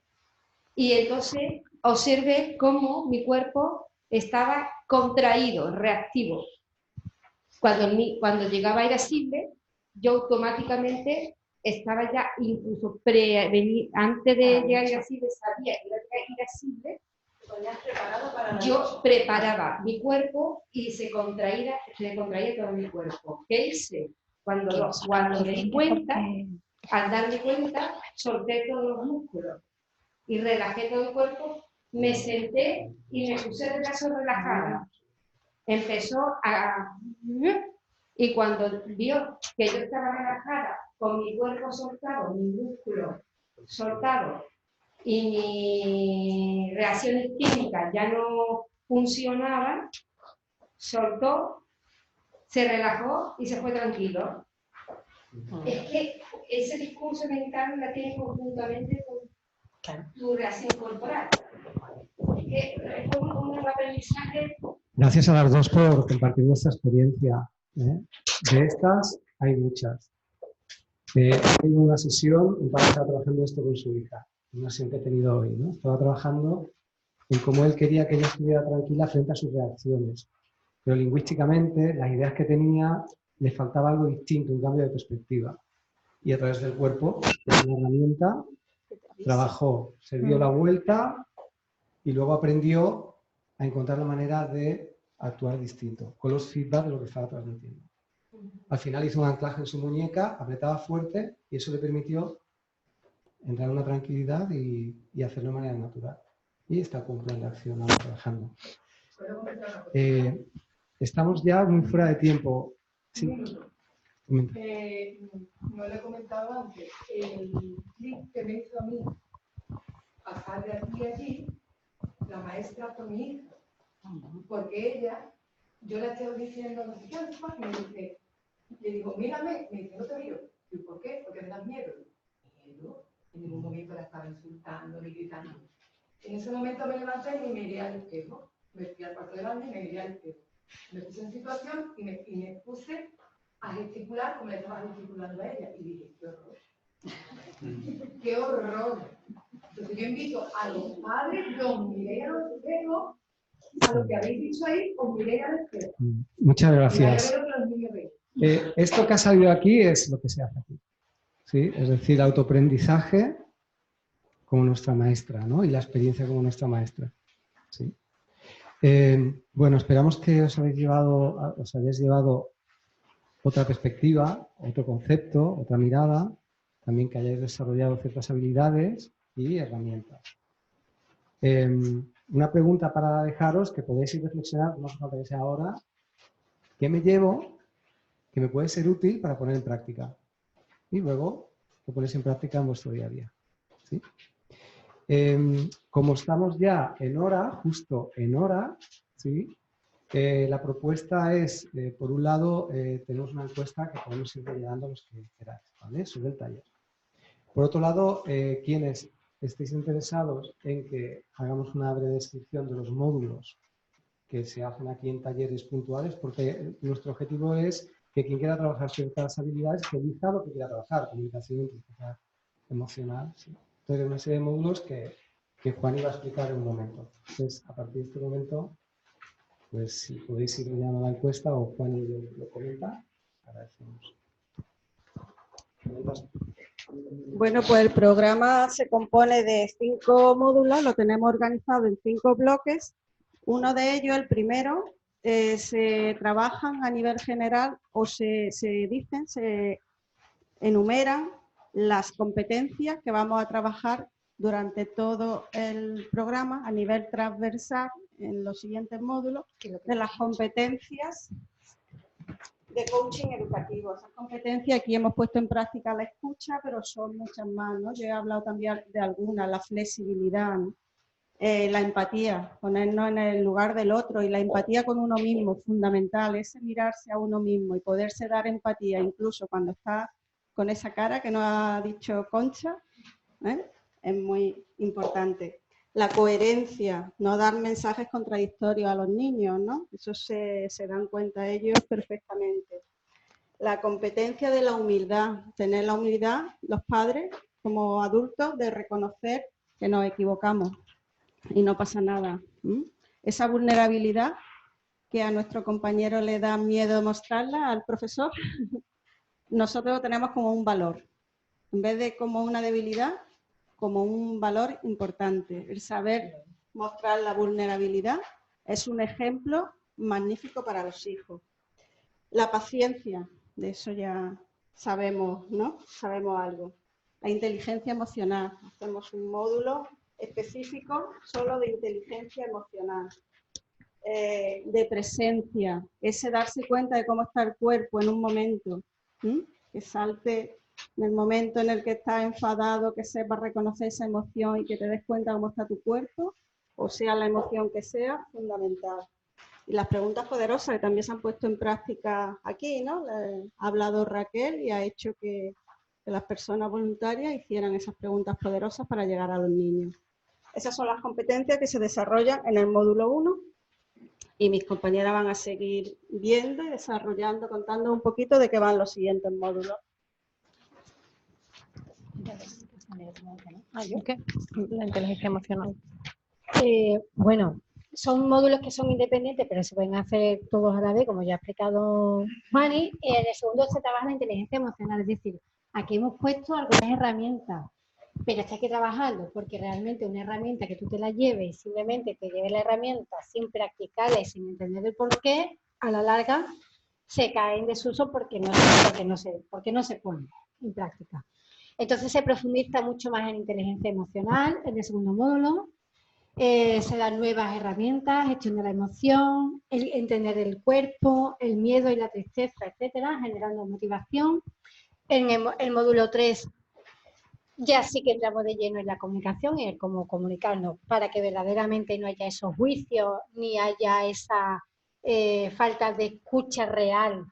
y entonces observé cómo mi cuerpo estaba contraído, reactivo. Cuando llegaba irascible, yo automáticamente estaba ya incluso antes de llegar irascible, sabía que iba a llegar irascible. Yo preparaba mi cuerpo y se contraía todo mi cuerpo. ¿Qué hice? Cuando me di cuenta, al darme cuenta, solté todos los músculos y relajé todo el cuerpo, me senté y me puse de brazos relajada. Empezó y cuando vio que yo estaba relajada, con mi cuerpo soltado, mi músculo soltado, y mis reacciones químicas ya no funcionaban, soltó, se relajó y se fue tranquilo. Es que ese discurso mental la tiene conjuntamente con tu reacción corporal. Es que es como un aprendizaje. Gracias a las dos por compartir vuestra experiencia. De estas hay muchas. Tengo una sesión, un padre estaba trabajando esto con su hija, una sesión que he tenido hoy, ¿no? Estaba trabajando en cómo él quería que ella estuviera tranquila frente a sus reacciones, pero lingüísticamente las ideas que tenía le faltaba algo distinto, un cambio de perspectiva. Y a través del cuerpo, de una herramienta, trabajó, se dio la vuelta y luego aprendió a encontrar la manera de actuar distinto, con los feedback de lo que estaba transmitiendo. Al final hizo un anclaje en su muñeca, apretaba fuerte y eso le permitió entrar en una tranquilidad y hacerlo de manera natural. Y está con plan de acción ahora trabajando. Estamos ya muy fuera de tiempo. Sí. No le he comentado antes, el clic que me hizo a mí pasar de aquí a allí, la maestra fue mi hija, porque ella, yo le estoy diciendo, no sé qué, me dice, le digo, mírame, me dice, no te miro. ¿Y por qué? Porque me das miedo. Miedo. En ningún momento la estaba insultando ni gritando. En ese momento me levanté y me miré al espejo. Me fui al cuarto de baño y me miré al espejo. Me puse en situación y me puse a gesticular como le estaba gesticulando a ella. Y dije, qué horror. ¡Qué horror! Entonces yo invito a los padres que os miréis a los espejos, a lo que habéis dicho ahí, os miréis al espejo. Muchas Y gracias. vaya a ver lo que los niños ven. Esto que ha salido aquí es lo que se hace aquí. ¿Sí? Es decir, autoaprendizaje como nuestra maestra, ¿no? Y la experiencia como nuestra maestra. ¿Sí? Bueno, esperamos que os hayáis llevado otra perspectiva, otro concepto, otra mirada, también que hayáis desarrollado ciertas habilidades y herramientas. Una pregunta para dejaros que podéis ir reflexionar, no hace falta que sea ahora. ¿Qué me llevo que me puede ser útil para poner en práctica? Y luego lo ponéis en práctica en vuestro día a día. ¿Sí? Como estamos ya en hora, justo en hora, ¿sí? La propuesta es, por un lado, tenemos una encuesta que podemos ir rellenando los que queráis, ¿vale? Sobre el taller. Por otro lado, quienes estéis interesados en que hagamos una breve descripción de los módulos que se hacen aquí en talleres puntuales, porque nuestro objetivo es que quien quiera trabajar ciertas habilidades, que elija lo que quiera trabajar, comunicación, inteligencia emocional. ¿Sí? Entonces, una serie de módulos que Juan iba a explicar en un momento. Entonces, a partir de este momento, pues si podéis ir llenando la encuesta o Juan y yo lo comenta, agradecemos. Bueno, pues el programa se compone de 5 módulos, lo tenemos organizado en 5 bloques. Uno de ellos, el primero, se trabajan a nivel general o se enumeran las competencias que vamos a trabajar durante todo el programa a nivel transversal en los siguientes módulos de las competencias de coaching educativo. Esas competencias aquí hemos puesto en práctica la escucha, pero son muchas más, ¿no? Yo he hablado también de algunas, la flexibilidad, ¿no? La empatía, ponernos en el lugar del otro y la empatía con uno mismo, fundamental, ese mirarse a uno mismo y poderse dar empatía incluso cuando está con esa cara que nos ha dicho Concha, es muy importante. La coherencia, no dar mensajes contradictorios a los niños, ¿no? Eso se dan cuenta ellos perfectamente. La competencia de la humildad, tener la humildad, los padres como adultos, de reconocer que nos equivocamos y no pasa nada. Esa vulnerabilidad que a nuestro compañero le da miedo mostrarla al profesor, nosotros lo tenemos como un valor, en vez de como una debilidad, como un valor importante. El saber mostrar la vulnerabilidad es un ejemplo magnífico para los hijos. La paciencia, de eso ya sabemos, ¿no? Sabemos algo. La inteligencia emocional, hacemos un módulo específico solo de inteligencia emocional. De presencia, ese darse cuenta de cómo está el cuerpo en un momento, que salte en el momento en el que estás enfadado, que sepas reconocer esa emoción y que te des cuenta de cómo está tu cuerpo, o sea la emoción que sea, fundamental. Y las preguntas poderosas que también se han puesto en práctica aquí, ¿no? Ha hablado Raquel y ha hecho que las personas voluntarias hicieran esas preguntas poderosas para llegar a los niños. Esas son las competencias que se desarrollan en el módulo 1 y mis compañeras van a seguir viendo y desarrollando, contando un poquito de qué van los siguientes módulos. ¿Qué? La inteligencia emocional. Bueno, son módulos que son independientes, pero se pueden hacer todos a la vez, como ya ha explicado Juani. En el segundo se trabaja la inteligencia emocional, es decir, aquí hemos puesto algunas herramientas, pero hay que trabajarlo, porque realmente una herramienta que tú te la lleves y simplemente te lleves la herramienta sin practicarla y sin entender el porqué, a la larga se cae en desuso porque no se pone en práctica. Entonces se profundiza mucho más en inteligencia emocional, en el segundo módulo. Se dan nuevas herramientas, gestión de la emoción, entender el cuerpo, el miedo y la tristeza, etcétera, generando motivación. En el módulo 3 ya sí que entramos de lleno en la comunicación y en cómo comunicarnos para que verdaderamente no haya esos juicios, ni haya esa falta de escucha real,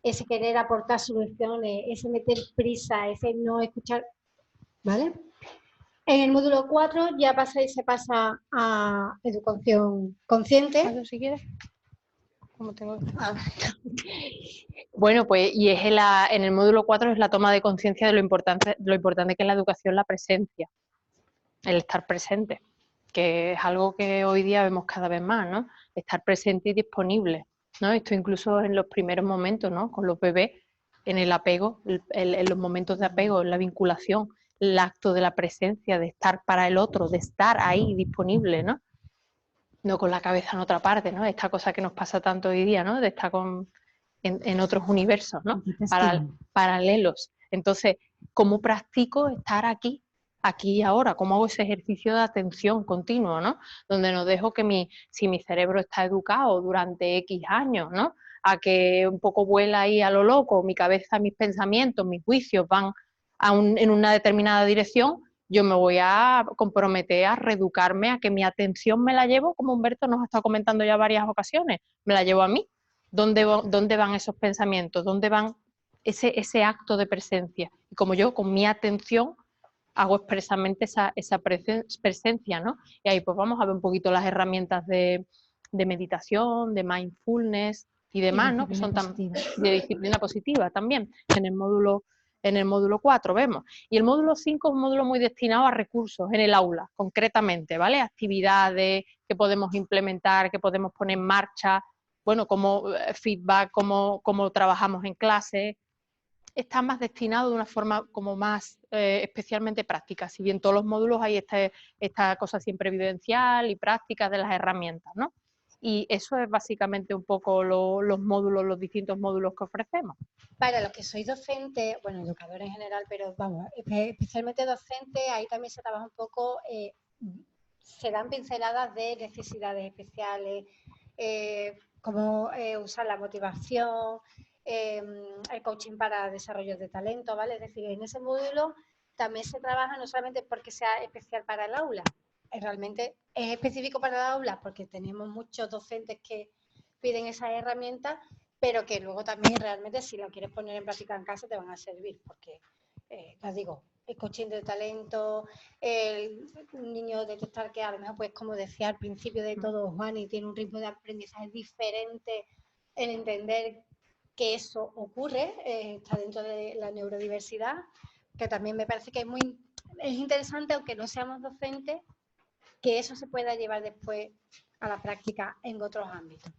ese querer aportar soluciones, ese meter prisa, ese no escuchar, ¿vale? En el módulo 4 ya se pasa a educación consciente. Si quieres. como tengo... Bueno, pues y es en el módulo 4 es la toma de conciencia de lo importante que es la educación, la presencia, el estar presente, que es algo que hoy día vemos cada vez más, ¿no? Estar presente y disponible, ¿no? Esto incluso en los primeros momentos, ¿no? Con los bebés, en el apego, en los momentos de apego, en la vinculación, el acto de la presencia, de estar para el otro, de estar ahí disponible, ¿no? No con la cabeza en otra parte, ¿no? Esta cosa que nos pasa tanto hoy día, ¿no? De estar en otros universos, ¿no? Paralelos. Entonces, ¿cómo practico estar aquí y ahora? ¿Cómo hago ese ejercicio de atención continuo, ¿no? Donde no dejo que si mi cerebro está educado durante X años, ¿no? A que un poco vuela ahí a lo loco, mi cabeza, mis pensamientos, mis juicios van en una determinada dirección, yo me voy a comprometer a reeducarme, a que mi atención me la llevo, como Humberto nos ha estado comentando ya varias ocasiones, me la llevo a mí. ¿Dónde van esos pensamientos? ¿Dónde van ese acto de presencia? Y como yo, con mi atención, hago expresamente esa presencia, ¿no? Y ahí pues vamos a ver un poquito las herramientas de meditación, de mindfulness y demás, ¿no? Que son de disciplina positiva también, en el módulo 4 vemos. Y el módulo 5 es un módulo muy destinado a recursos en el aula, concretamente, ¿vale? Actividades que podemos implementar, que podemos poner en marcha, bueno, como feedback, como trabajamos en clase. Está más destinado de una forma como más especialmente práctica, si bien todos los módulos hay esta cosa siempre vivencial y práctica de las herramientas, ¿no? Y eso es básicamente un poco los distintos módulos que ofrecemos. Para los que sois docentes, bueno, educadores en general, pero vamos, especialmente docentes, ahí también se trabaja un poco, se dan pinceladas de necesidades especiales, cómo usar la motivación, el coaching para desarrollo de talento, ¿vale? Es decir, en ese módulo también se trabaja no solamente porque sea especial para el aula, realmente es específico para el aula porque tenemos muchos docentes que piden esas herramientas, pero que luego también realmente si lo quieres poner en práctica en casa te van a servir, porque, ya digo, el coaching de talento, un niño detectar que a lo mejor, pues como decía al principio de todo Juani, tiene un ritmo de aprendizaje diferente, en entender que eso ocurre, está dentro de la neurodiversidad, que también me parece que es interesante, aunque no seamos docentes, que eso se pueda llevar después a la práctica en otros ámbitos.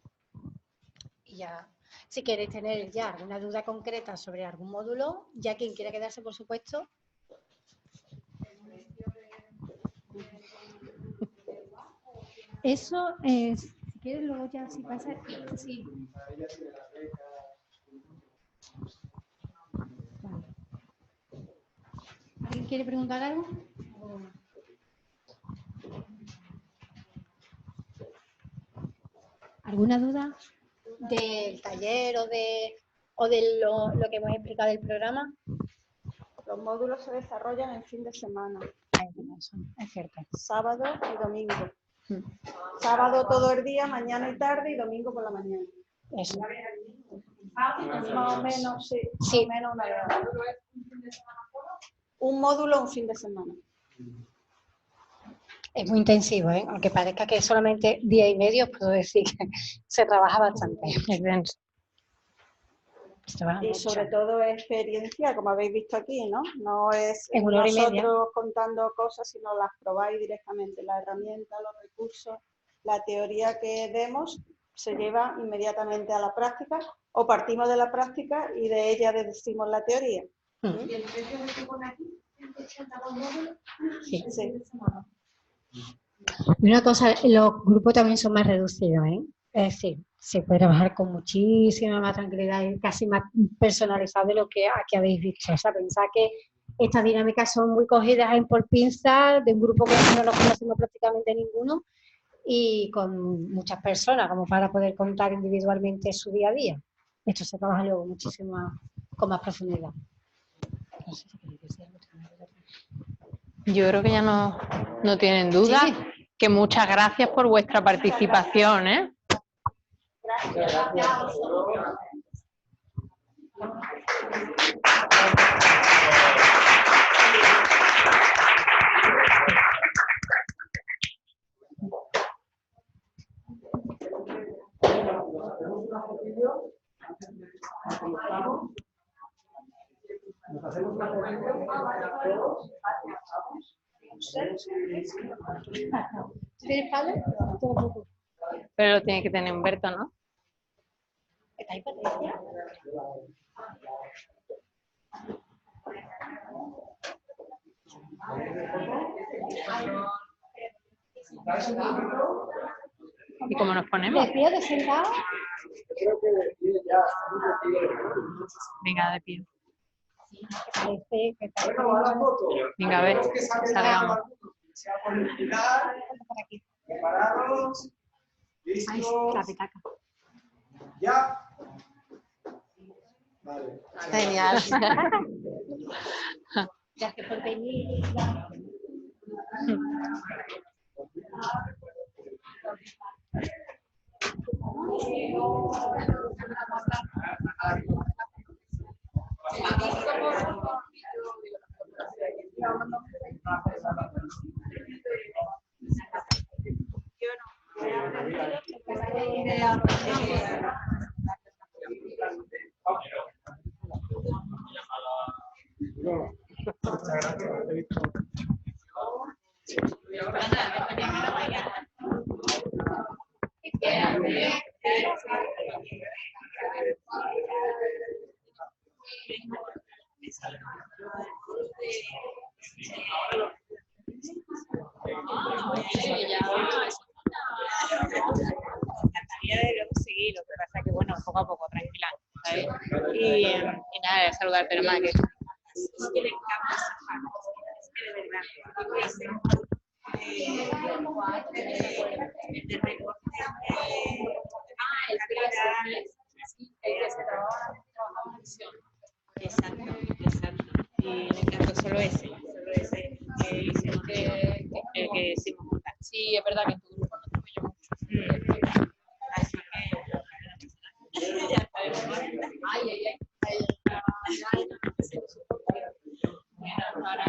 Y ya, si queréis tener ya alguna duda concreta sobre algún módulo, ya quien quiera quedarse, por supuesto. Eso, si quieres, luego ya si pasa... Sí. Vale. ¿Alguien quiere preguntar algo? ¿Alguna duda del taller o de lo que hemos explicado del programa? Los módulos se desarrollan en fin de semana. Es cierto. Sábado y domingo. Sábado todo el día, mañana y tarde, y domingo por la mañana. Eso. Más o menos, sí. Más o menos una vez. Un módulo un fin de semana. Es muy intensivo, ¿eh? Aunque parezca que solamente día y medio, puedo decir que se trabaja bastante. Es denso. Y sobre todo experiencia, como habéis visto aquí, ¿no? No es una hora y media. nosotros contando cosas, sino las probáis directamente. La herramienta, los recursos, la teoría que demos se lleva inmediatamente a la práctica o partimos de la práctica y de ella deducimos la teoría. ¿Y el precio que se pone aquí? ¿180 por módulo? Sí. Sí. Y una cosa, los grupos también son más reducidos, ¿eh? Es decir, se puede trabajar con muchísima más tranquilidad y casi más personalizado de lo que aquí habéis visto. O sea, pensad que estas dinámicas son muy cogidas por pinzas de un grupo que no nos conocemos prácticamente ninguno y con muchas personas, como para poder contar individualmente su día a día. Esto se trabaja luego muchísimo con más profundidad. No sé si queréis decir algo. Yo creo que ya no tienen duda. Sí. Que muchas gracias por vuestra participación, ¿eh? Gracias. Nos hacemos una fotillo antes de comenzamos. Nos hacemos una fotillo todos. ¿Tienes padre? Pero lo tiene que tener Humberto, ¿no? ¿Está ahí Patricia? ¿Y cómo nos ponemos? ¿De pie, de sentado? Creo que de pie ya. Venga, de pie. Parece que está. Bueno, va la foto. Venga, a ver, Que salgamos. sea por el pilar. Preparados. Listos. La petaca. Ya. Vale. Genial. Gracias por venir. Sí, lo que pasa que bueno, poco a poco, tranquila, ¿sabes? Y nada, saludarte nomás que Exacto, exacto. Y me encantó solo ese que hicimos juntas. Sí, es verdad que en tu grupo no tuve yo mucho. Así que ya sabemos. Ay, ay, ay. Bueno, ahora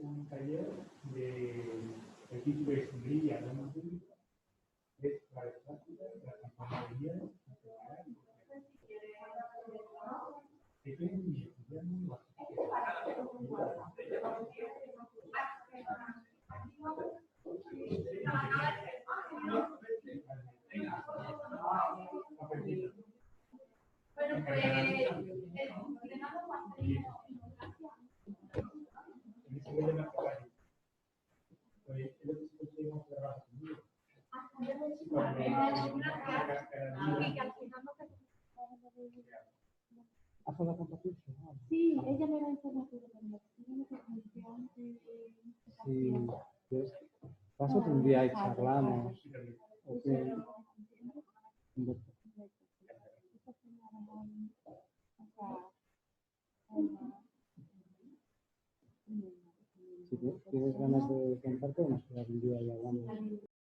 Un taller de tipo de escribir norma pública, es para prácticas de las campañas Sí, ella me da información también. Sí, pues, paso un día y charlamos.